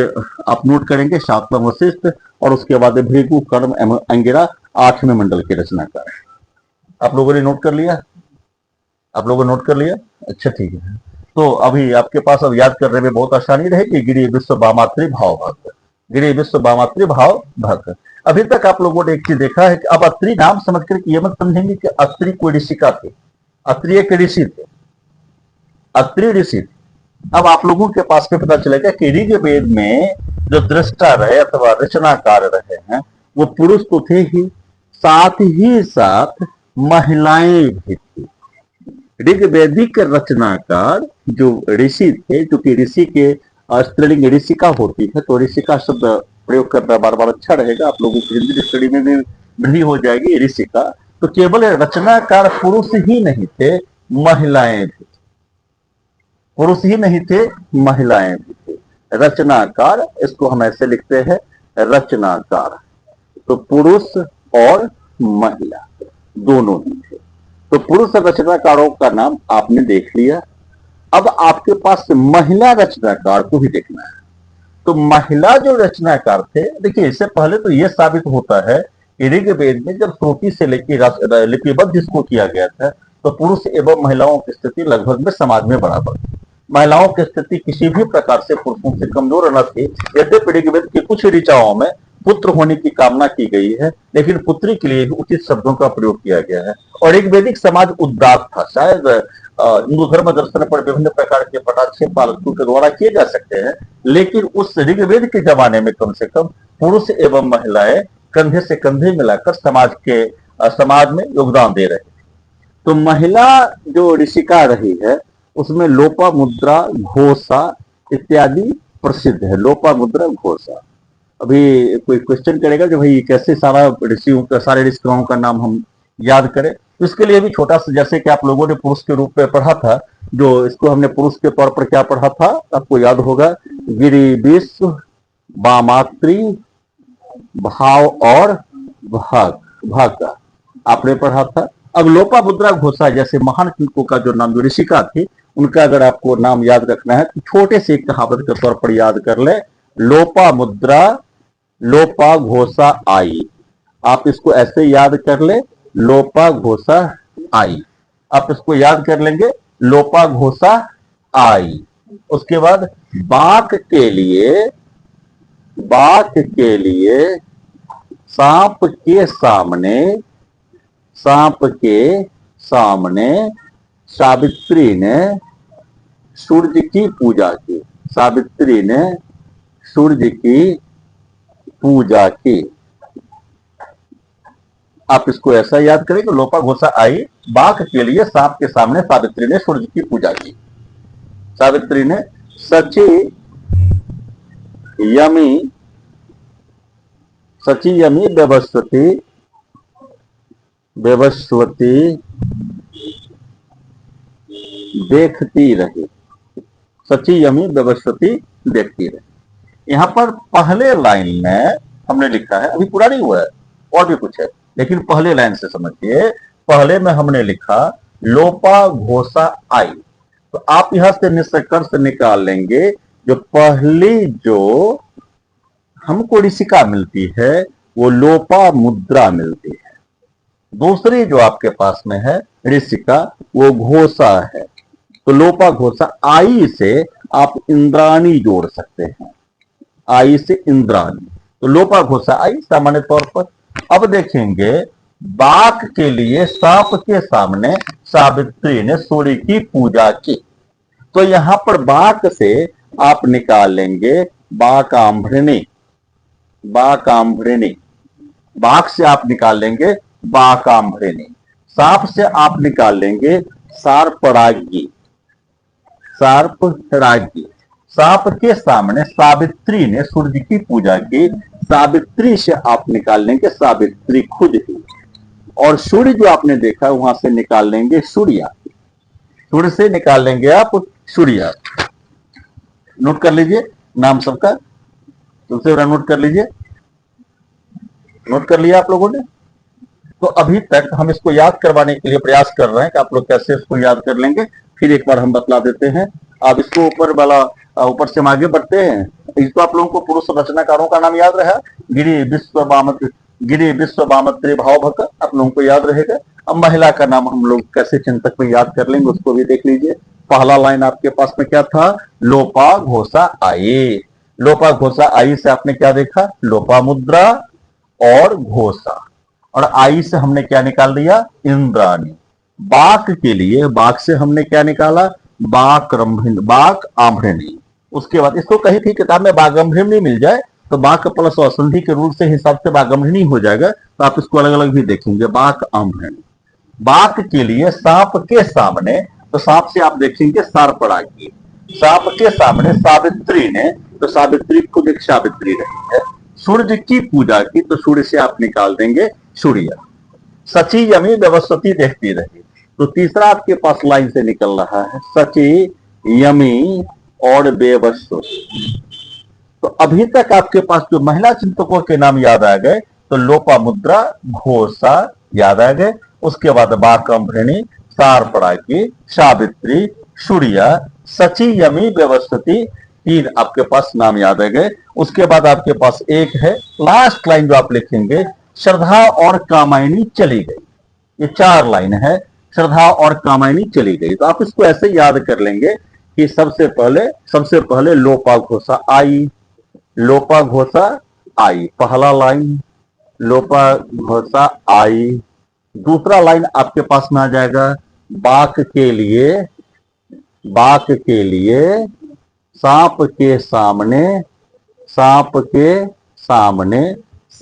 आप नोट करेंगे 7वां वशिष्ठ। और उसके बाद भृगु, कर्म एवं अंगिरा 8वें मंडल के रचनाकार है। आप लोगों ने नोट कर लिया, आप लोगों ने नोट कर लिया, अच्छा ठीक है। तो अभी आपके पास अब याद करने में बहुत आसानी रहेगी, गिरि विश्व, वामात्री, भाव भक्त, गिरि विश्व, वामात्री, भाव भक्त। अभी तक आप लोगों ने एक चीज देखा है कि अब अत्रि नाम समझ कर ये मत समझेंगे कि अत्रि कोई ऋषि का थे, अत्रि एक ऋषि थे। अत्रि ऋषि। अब आप लोगों के पास में पता चलेगा कि ऋग्वेद में जो दृष्टा रहे अथवा रचनाकार रहे हैं वो पुरुष तो थे ही, साथ ही साथ महिलाएं भी थी। ऋग्वेदिक रचनाकार जो ऋषि थे, जो कि ऋषि के स्त्रीलिंग ऋषिका होती है, तो ऋषिका शब्द प्रयोग करना बार बार अच्छा रहेगा, आप लोगों की हिंदी स्टडी में भी हो जाएगी ऋषिका। तो केवल रचनाकार पुरुष ही नहीं थे, महिलाएं भी, पुरुष ही नहीं थे, महिलाएं भी थे। रचनाकार, इसको हम ऐसे लिखते हैं रचनाकार, तो पुरुष और महिला दोनों ही थे। तो पुरुष रचनाकारों का नाम आपने देख लिया। अब आपके पास महिला रचनाकार को भी देखना है। तो महिला जो रचनाकार थे, देखिए इससे पहले तो यह साबित होता है कि ऋग्वेद में जब श्रुति से लेकर लिपिबद्ध इसको किया गया था, तो पुरुष एवं महिलाओं की स्थिति लगभग में समाज में बराबर थी। महिलाओं की स्थिति किसी भी प्रकार से पुरुषों से कमजोर न थी। यद्यपि ऋग्वेद की कुछ ऋचाओं में पुत्र होने की कामना की गई है, लेकिन पुत्री के लिए उचित शब्दों का प्रयोग किया गया है। और ऋग्वेदिक समाज उदार था। शायद हिंदू धर्म दर्शन पर विभिन्न प्रकार के पटाक्षेप पालतू के द्वारा किए जा सकते हैं, लेकिन उस ऋग्वेद के जमाने में कम से कम पुरुष एवं महिलाएं कंधे से कंधे मिलाकर समाज में योगदान दे रहे थे। तो महिला जो ऋषिका रही है उसमें लोपामुद्रा, घोषा इत्यादि प्रसिद्ध है। लोपामुद्रा, घोषा। अभी कोई क्वेश्चन करेगा कि भाई कैसे सारे ऋषिकाओं का नाम हम याद करें, तो इसके लिए भी छोटा सा, जैसे कि आप लोगों ने पुरुष के रूप में पढ़ा था, जो इसको हमने पुरुष के तौर पर क्या पढ़ा था आपको याद होगा, गिरि, विश्व, वामात्री, भाव और भाग आपने पढ़ा था। अब लोपामुद्रा, घोषा जैसे महान कृतियों का जो नाम, जो ऋषिका थी, उनका अगर आपको नाम याद रखना है तो छोटे से एक कहावत के तौर पर याद कर ले, लोपामुद्रा, लोपा घोषा आई। आप इसको ऐसे याद कर ले, लोपा घोषा आई। आप इसको याद कर लेंगे, लोपा घोषा आई। उसके बाद बाक के लिए सांप के सामने सावित्री ने सूर्य की पूजा की। सावित्री ने सूर्य की पूजा की। आप इसको ऐसा याद करें कि लोपा घोषा आई, बाघ के लिए सांप के सामने सावित्री ने सूर्य की पूजा की। सावित्री ने सची यमी व्यवस्वती देखती रही। सची यमी व्यवस्वती देखती रही। यहां पर पहले लाइन में हमने लिखा है, अभी पूरा नहीं हुआ है और भी कुछ है, लेकिन पहले लाइन से समझिए। पहले में हमने लिखा लोपा घोषा आई, तो आप यहां से निष्कर्ष निकाल लेंगे, जो पहली जो हमको ऋषिका मिलती है वो लोपा मुद्रा मिलती है। दूसरी जो आपके पास में है ऋषिका वो घोषा है। तो लोपा घोषा आई से आप इंद्राणी जोड़ सकते हैं, आई से इंद्राणी, तो लोपा घोषा आई सामान्य तौर पर। अब देखेंगे बाघ के लिए सांप के सामने सावित्री ने सूर्य की पूजा की, तो यहां पर बाघ से आप निकाल लेंगे बाकांभृणी। बाघ से आप निकाल लेंगे बाकांभृणी। सांप से आप निकाल लेंगे सार्पराज्ञी। सांप के सामने सावित्री ने सूर्य की पूजा की, सावित्री से आप निकाल लेंगे सावित्री खुद ही, और सूर्य जो आपने देखा वहां से निकाल लेंगे सूर्या। सूर्य से निकाल लेंगे आप सूर्या। नोट कर लीजिए नाम सबका, तुमसे नोट कर लीजिए। नोट कर लिया आप लोगों ने? तो अभी तक हम इसको याद करवाने के लिए प्रयास कर रहे हैं कि आप लोग कैसे इसको याद कर लेंगे, फिर एक बार हम बतला देते हैं। अब इसको ऊपर से हम आगे बढ़ते हैं। इसको आप लोगों को पुरुष रचनाकारों का नाम याद रहा, गिरि, विश्व, वामत्री, भावभक, आप लोगों को याद रहेगा। अब महिला का नाम हम लोग कैसे चिंतक में याद कर लेंगे उसको भी देख लीजिए। पहला लाइन आपके पास में क्या था, लोपा घोषा आई। लोपा घोषा आई से आपने क्या देखा, लोपा मुद्रा और घोषा, और आई से हमने क्या निकाल दिया, इंद्राणी। बाघ के लिए, बाघ से हमने क्या निकाला, बाक्रम्भिनी, बाक आभ्रणी। उसके बाद इसको कहीं थी किताब में बागम्भृणी मिल जाए तो बाक प्लस असंधि के रूल से हिसाब से बागम्भृणी हो जाएगा, तो आप इसको अलग अलग भी देखेंगे। बाक आभ्रणी, बाक के लिए सांप के सामने, तो सांप से आप देखेंगे सार्पणागी, सांप के सामने सावित्री ने, तो सावित्री खुद एक सावित्री रही है। सूर्य की पूजा की, तो सूर्य से आप निकाल देंगे सूर्य। सची यमी व्यवस्थिति देखती रही, तो तीसरा आपके पास लाइन से निकल रहा है सची यमी और बेवस्वती। तो अभी तक आपके पास जो महिला चिंतकों के नाम याद आ गए, तो लोपामुद्रा, घोषा याद आ गए। उसके बाद बाकम्भृणी, सार्पणागी, सावित्री, सूर्या, सची यमी व्यवस्थिति, तीन आपके पास नाम याद आ गए। उसके बाद आपके पास एक है लास्ट लाइन जो आप लिखेंगे, श्रद्धा और कामायनी चली गई। ये चार लाइन है, श्रद्धा और कामायनी चली गई। तो आप इसको ऐसे याद कर लेंगे कि सबसे पहले लोपा घोषा आई, लोपा घोषा आई, पहला लाइन लोपा घोषा आई। दूसरा लाइन आपके पास में आ जाएगा बाक के लिए सांप के सामने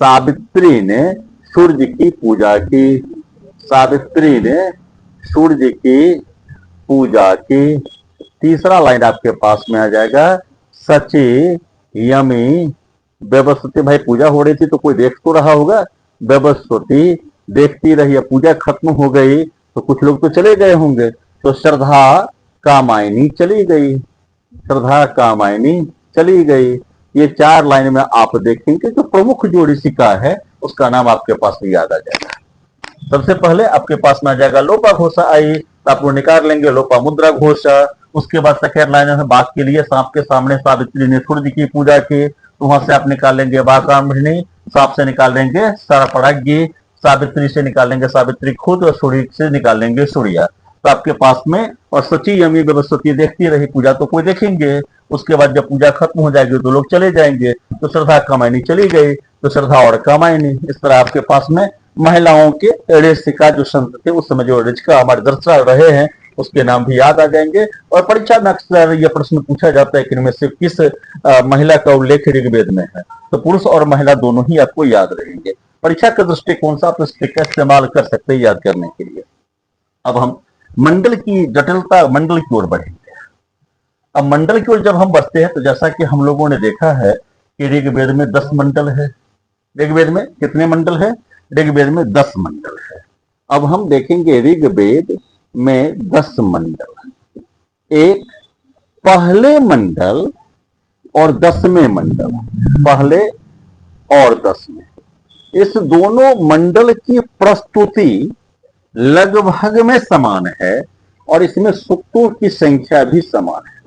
सावित्री ने सूर्य की पूजा की, सावित्री ने सूर्य की पूजा की। तीसरा लाइन आपके पास में आ जाएगा सची यमी व्यवस्थिति, भाई पूजा हो रही थी तो कोई देख तो रहा होगा, व्यवस्थिति देखती रही, पूजा खत्म हो गई तो कुछ लोग तो चले गए होंगे, तो श्रद्धा कामायनी चली गई, श्रद्धा कामायनी चली गई। ये चार लाइन में आप देखेंगे जो प्रमुख जो ऋषिका है उसका नाम आपके पास में याद आ जाएगा। सबसे पहले आपके पास में आ जाएगा लोपा घोषा आई, तो आप वो निकाल लेंगे लोपा मुद्रा घोषा। उसके बाद सेकेंड लाइन है बाघ के लिए सांप के सामने सावित्री ने सूर्य की पूजा की, तो वहां से आप निकाल लेंगे बाकाम्भृणी, सांप से निकाल लेंगे सार्पणागी, सावित्री से निकाल लेंगे सावित्री खुद, और सूर्य से निकाल लेंगे सूर्या। तो आपके पास में और सची यमी व्यवस्थिति देखती रही, पूजा तो कोई देखेंगे। उसके बाद जब पूजा खत्म हो जाएगी तो लोग चले जाएंगे, तो श्रद्धा कामायनी चली गई, तो श्रद्धा और कामायनी। इस तरह आपके पास में महिलाओं के ऋषिका जो संत थे उस समय जो ऋषिका हमारे दर्शा रहे हैं उसके नाम भी याद आ जाएंगे। और परीक्षा में अक्सर यह प्रश्न पूछा जाता है कि इनमें से किस महिला का उल्लेख ऋग्वेद में है, तो पुरुष और महिला दोनों ही आपको याद रहेंगे। परीक्षा के दृष्टिकोण से आप इस ट्रिक का इस्तेमाल कर सकते हैं याद करने के लिए। अब हम मंडल की जटिलता, मंडल की ओर बढ़ेंगे। अब मंडल की ओर जब हम बढ़ते हैं तो जैसा कि हम लोगों ने देखा है कि ऋग्वेद में 10 मंडल है। ऋग्वेद में कितने मंडल है? ऋग्वेद में 10 मंडल है। अब हम देखेंगे ऋग्वेद में 10 मंडल, एक पहले मंडल और 10वें मंडल, पहले और 10वें, इस दोनों मंडल की प्रस्तुति लगभग में समान है और इसमें सूक्तों की संख्या भी समान है,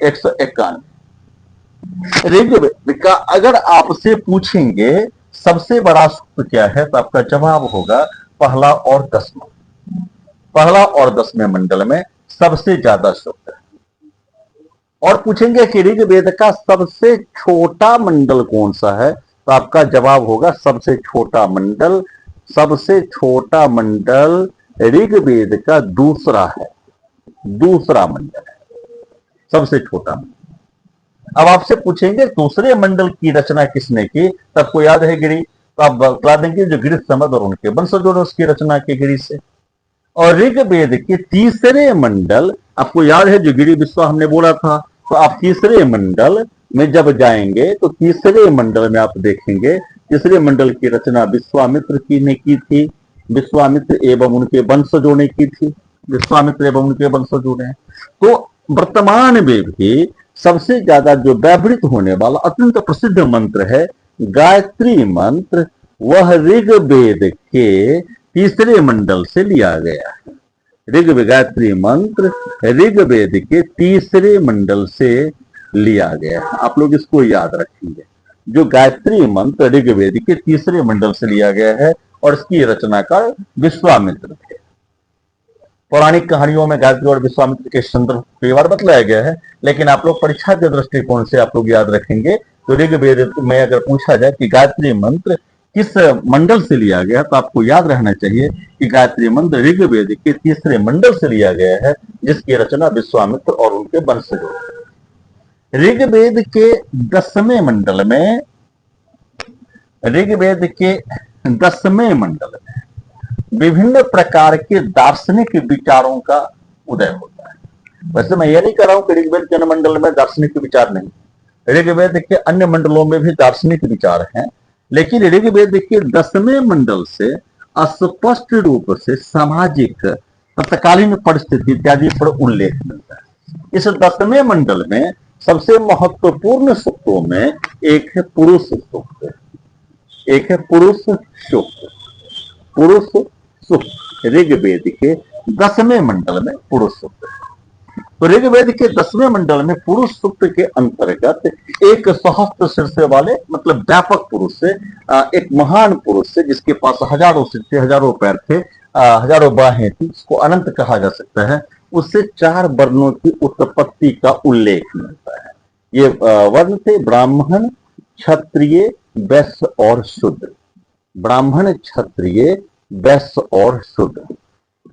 151। ऋग्वेद का अगर आपसे पूछेंगे सबसे बड़ा सूक्त क्या है तो आपका जवाब होगा पहला और 10वां। पहला और 10वें मंडल में सबसे ज्यादा सूक्त है। और पूछेंगे कि ऋग्वेद का सबसे छोटा मंडल कौन सा है तो आपका जवाब होगा सबसे छोटा मंडल। सबसे छोटा मंडल ऋग्वेद का दूसरा है, दूसरा मंडल है सबसे छोटा मंडल। अब आपसे पूछेंगे दूसरे मंडल की रचना किसने की, सबको याद है गिरि, तो आप बता देंगे जो गिरि समद और उनके वंशजों ने उसकी रचना की गिरि से। और ऋग्वेद के तीसरे मंडल आपको याद है जो गिरि विश्वा हमने बोला था, तो आप तीसरे मंडल में जब जाएंगे तो तीसरे मंडल में आप देखेंगे तीसरे मंडल की रचना विश्वामित्र की ने की थी, विश्वामित्र एवं उनके वंशजों ने की थी, विश्वामित्र एवं उनके वंशजों ने। तो वर्तमान में भी सबसे ज्यादा जो व्यवहृत होने वाला अत्यंत प्रसिद्ध मंत्र है गायत्री मंत्र, वह ऋग्वेद के तीसरे मंडल से लिया गया है। ऋग्वेद गायत्री मंत्र ऋग्वेद के तीसरे मंडल से लिया गया है। आप लोग इसको याद रखेंगे, जो गायत्री मंत्र ऋग्वेद के तीसरे मंडल से लिया गया है और इसकी रचनाकार विश्वामित्र थे। पौराणिक कहानियों में गायत्री और विश्वामित्र के संदर्भ कई बार बतलाया गया है, लेकिन आप लोग परीक्षा के दृष्टिकोण से आप लोग याद रखेंगे तो ऋग्वेद में अगर पूछा जाए कि गायत्री मंत्र किस मंडल से लिया गया, तो आपको याद रहना चाहिए कि गायत्री मंत्र ऋग्वेद के तीसरे मंडल से लिया गया है, जिसकी रचना विश्वामित्र और उनके वंशजों। ऋग्वेद के 10वें मंडल में, ऋग्वेद के 10वें मंडल में विभिन्न प्रकार के दार्शनिक विचारों का उदय होता है। वैसे मैं ये नहीं कह रहा हूं कि ऋग्वेद के अन्य मंडल में दार्शनिक विचार नहीं, ऋग्वेद के अन्य मंडलों में भी दार्शनिक विचार हैं, लेकिन ऋग्वेद के 10वें मंडल से स्पष्ट रूप से सामाजिक तत्कालीन परिस्थिति इत्यादि पर उल्लेख मिलता है। इस 10वें मंडल में सबसे महत्वपूर्ण सूक्तों में एक है पुरुष सूक्त, एक है पुरुष सूक्त। पुरुष सूक्त ऋग्वेद के 10वें मंडल में पुरुष सूक्त। तो ऋग्वेद के 10वें मंडल में पुरुष सूक्त के अंतर्गत एक सहस्त्र शीर्ष वाले, मतलब व्यापक पुरुष से, एक महान पुरुष से जिसके पास हजारों सिर थे, हजारों पैर थे, हजारों बाहें थी, जिसको अनंत कहा जा सकता है, उससे 4 वर्णों की उत्पत्ति का उल्लेख मिलता है। ये वर्ण थे ब्राह्मण, क्षत्रिय, वैश्य और शूद्र। ब्राह्मण, क्षत्रिय, वैश्य और शूद्र।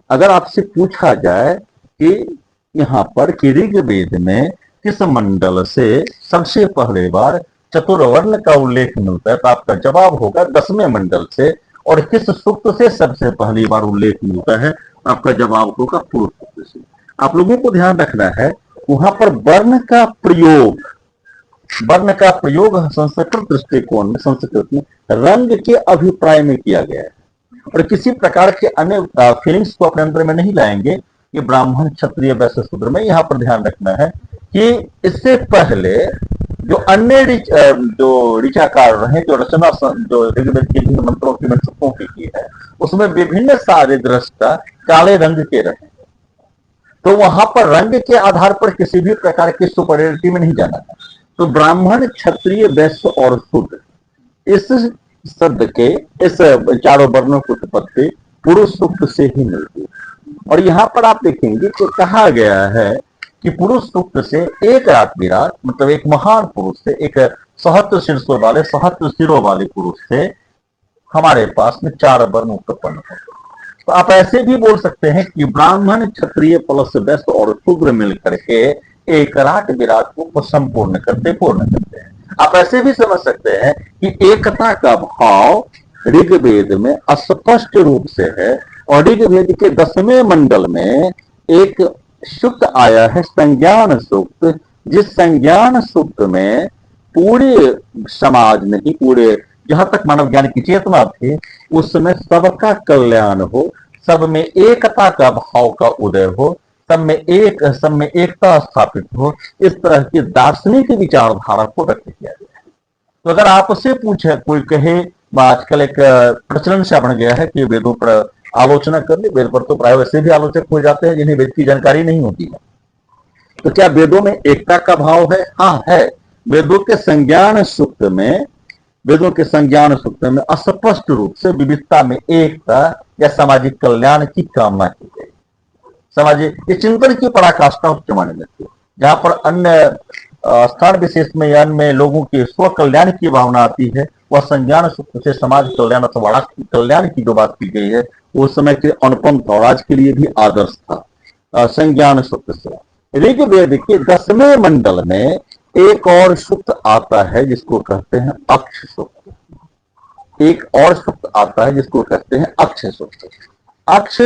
अगर आपसे पूछा जाए कि यहाँ पर कि ऋग्वेद में किस मंडल से सबसे पहले बार चतुर्वर्ण का उल्लेख मिलता है, तो आपका जवाब होगा 10वें मंडल से। और किस सूक्त से सबसे पहली बार उल्लेख मिलता है, आपका जवाब होगा पुरुष सूक्त से। आप लोगों को ध्यान रखना है, वहां पर वर्ण का प्रयोग संस्कृत दृष्टिकोण में, संस्कृत में रंग के अभिप्राय में किया गया है, और किसी प्रकार के अन्य फीलिंग्स को अपने अंदर में नहीं लाएंगे कि ब्राह्मण, क्षत्रिय, वैश्य, शूद्र में। यहाँ पर ध्यान रखना है कि इससे पहले जो अन्य जो ऋचाकार रहे, जो रचना जो ऋग्वेद के विभिन्न मंत्रों की मंत्रों की है, उसमें विभिन्न सारे दृष्टा काले रंग के रहे, तो वहां पर रंग के आधार पर किसी भी प्रकार की सुपरियरिटी में नहीं जाना था। तो ब्राह्मण, क्षत्रिय, वैश्य और शूद्र, इस शब्द के इस 4 वर्णों की उत्पत्ति पुरुष सूक्त से ही मिलती है। और यहाँ पर आप देखेंगे कि कहा गया है कि पुरुष सूक्त से एक रात विराट, मतलब एक महान पुरुष से, एक सहस्त्र शीर्षों वाले, सहस्त्र सिरों वाले पुरुष से हमारे पास में 4 वर्ण उत्पन्न होते। तो आप ऐसे भी बोल सकते हैं कि ब्राह्मण, क्षत्रिय प्लस वैश्य और शूद्र मिलकर के एक राट विराट को संपूर्ण करते, पूर्ण करते हैं। आप ऐसे भी समझ सकते हैं कि एकता का भाव ऋग्वेद में स्पष्ट रूप से है, और ऋग्वेद के 10वें मंडल में एक सूक्त आया है, संज्ञान सूक्त, जिस संज्ञान सूक्त में पूरे समाज में ही, पूरे जहां तक मानव ज्ञान की चेतना थी, उसमें सबका कल्याण हो, सब में एकता का भाव का उदय हो, सब में एकता स्थापित हो, इस तरह की दार्शनिक विचारधारा को व्यक्त किया गया है। तो अगर आपसे पूछे, कोई कहे, आजकल एक प्रचलन सा बन गया है कि वेदों पर आलोचना कर ली, वेद पर तो प्राय वैसे भी आलोचक हो जाते हैं जिन्हें वेद की जानकारी नहीं होती है। तो क्या वेदों में एकता का भाव है? हाँ है। वेदों के संज्ञान सूक्त में स्पष्ट रूप से विविधता में एकता या सामाजिक कल्याण की कामना की गई। सामाजिक ये चिंतन की पराकाष्ठा उच्च माने जाती है। जहां पर अन्य स्थान विशेष में या अन्य लोगों के स्व कल्याण की भावना आती है, वह संज्ञान सूक्त से समाज कल्याण अथवा कल्याण की जो बात की गई है, उस समय के अनुपम था और आज के लिए भी आदर्श था। संज्ञान सूक्त से ऋग्वेद के 10वें मंडल में एक और सूक्त आता है जिसको कहते हैं अक्ष सूक्त। एक और सूक्त आता है जिसको कहते हैं अक्ष सूक्त। अक्ष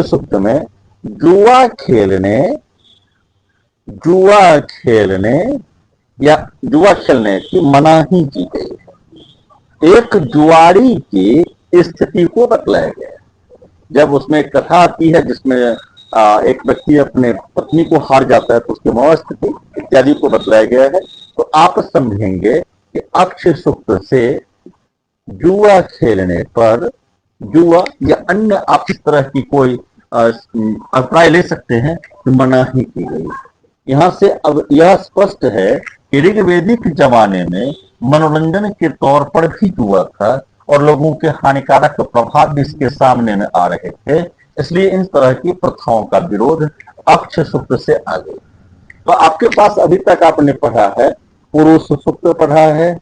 सूक्त में जुआ खेलने की मनाही की गई है। एक जुआरी की स्थिति को बतलाया गया है। जब उसमें एक कथा आती है जिसमें एक व्यक्ति अपने पत्नी को हार जाता है, तो उसकी मनोस्थिति इत्यादि को बतलाया गया है। तो आप समझेंगे कि अक्ष सूक्त से जुआ खेलने पर, जुआ या अन्य आप इस तरह की कोई अभिप्राय ले सकते हैं, तो मनाही की गई। यहां से अब यह स्पष्ट है कि ऋग्वेदिक जमाने में मनोरंजन के तौर पर भी जुआ था और लोगों के हानिकारक प्रभाव भी इसके सामने में आ रहे थे, इसलिए इन तरह की प्रथाओं का विरोध अक्ष सूक्त से आ गया। तो आपके पास अभी तक आपने पढ़ा है, पुरुष सूक्त पढ़ा है,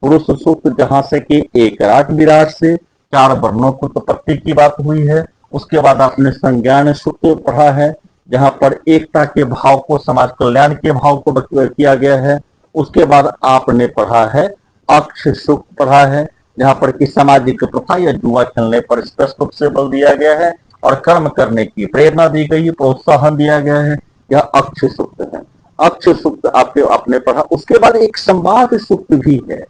पुरुष सूक्त जहां से कि एक राट विराट से 4 वर्णों को उत्पत्ति की बात हुई है। उसके बाद आपने संज्ञान सूक्त पढ़ा है, जहां पर एकता के भाव को, समाज कल्याण के भाव को किया गया है। उसके बाद आपने पढ़ा है अक्ष सूक्त पढ़ा है, जहां पर कि सामाजिक प्रथा या जुआ खेलने पर स्पष्ट रूप से बल दिया गया है और कर्म करने की प्रेरणा दी गई है, प्रोत्साहन दिया गया है। यह अक्ष सूक्त है। अक्ष सूक्त आपने पढ़ा। उसके बाद एक संवाद सूक्त भी है,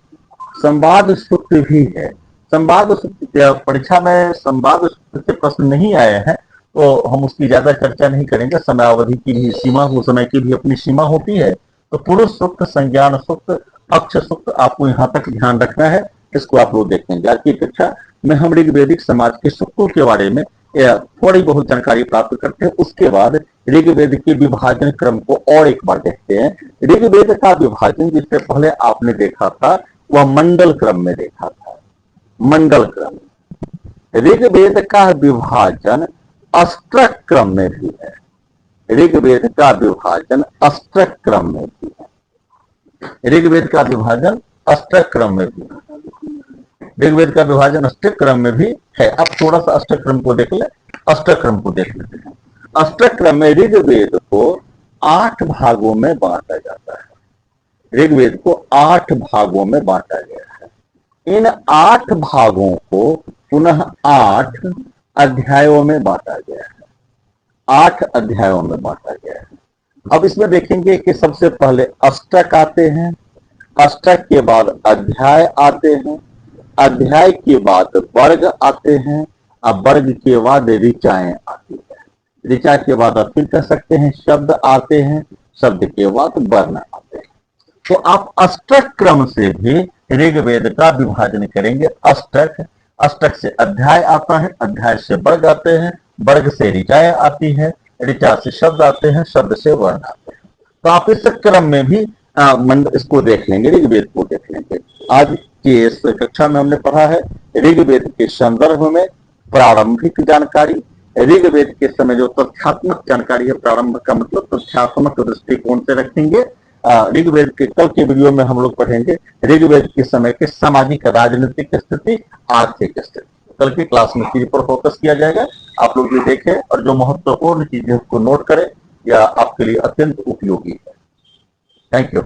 संवाद सूक्त भी है। संवाद सूक्त परीक्षा में संवाद सूक्त से प्रश्न नहीं आए हैं, तो हम उसकी ज्यादा चर्चा नहीं करेंगे। समय अवधि की भी सीमा, वो समय की भी अपनी सीमा होती है। तो पुरुष सूक्त, संज्ञान सूक्त, अक्ष सूक्त आपको यहाँ तक ध्यान रखना है। इसको आप लोग देखेंगे। आज की कक्षा में हम ऋग्वेदिक समाज के सूक्तों के बारे में थोड़ी बहुत जानकारी प्राप्त करते हैं। उसके बाद ऋग्वेद के विभाजन क्रम को और एक बार देखते हैं। ऋग्वेद का विभाजन जिससे पहले आपने देखा था वह मंडल क्रम में देखा था, मंडल क्रम। ऋग्वेद का विभाजन अष्टक क्रम में भी है। ऋग्वेद का विभाजन अष्टक क्रम में भी है। ऋग्वेद का विभाजन अष्टक क्रम में भी है। ऋग्वेद का विभाजन अष्टक क्रम में भी है। अब थोड़ा सा अष्टक क्रम को देख ले, अष्टक क्रम को देख लेते हैं। अष्टक क्रम में ऋग्वेद को 8 भागों में बांटा जाता है। ऋग्वेद को 8 भागों में बांटा गया है। इन 8 भागों को पुनः 8 अध्यायों में बांटा गया है। 8 अध्यायों में बांटा गया है। अब इसमें देखेंगे कि सबसे पहले अष्टक आते हैं, अष्टक के बाद अध्याय आते हैं, अध्याय के बाद वर्ग आते हैं, अब वर्ग के बाद ऋचाएं आती है, ऋचा के बाद आप फिर कह सकते हैं शब्द आते हैं, शब्द के बाद वर्ण आते हैं। तो आप अष्टक क्रम से भी ऋग्वेद का विभाजन करेंगे। अष्टक, अष्टक से अध्याय आता है, अध्याय से वर्ग आते हैं, वर्ग से ऋचाएं आती है, ऋचा से शब्द आते हैं, शब्द से वर्ण आते हैं। तो आप इस क्रम में भी इसको देख लेंगे, ऋग्वेद को देख लेंगे। आज की इस कक्षा में हमने पढ़ा है ऋग्वेद के संदर्भ में प्रारंभिक जानकारी। ऋग्वेद के समय जो तथ्यात्मक जानकारी है, प्रारंभ का मतलब तथ्यात्मक दृष्टिकोण से रखेंगे। ऋग्वेद के कल के वीडियो में हम लोग पढ़ेंगे ऋग्वेद के समय के सामाजिक राजनीतिक स्थिति, आर्थिक स्थिति। कल की क्लास में चीज पर फोकस किया जाएगा। आप लोग भी देखें और जो महत्वपूर्ण चीजें उसको नोट करें, या आपके लिए अत्यंत उपयोगी है। Thank you.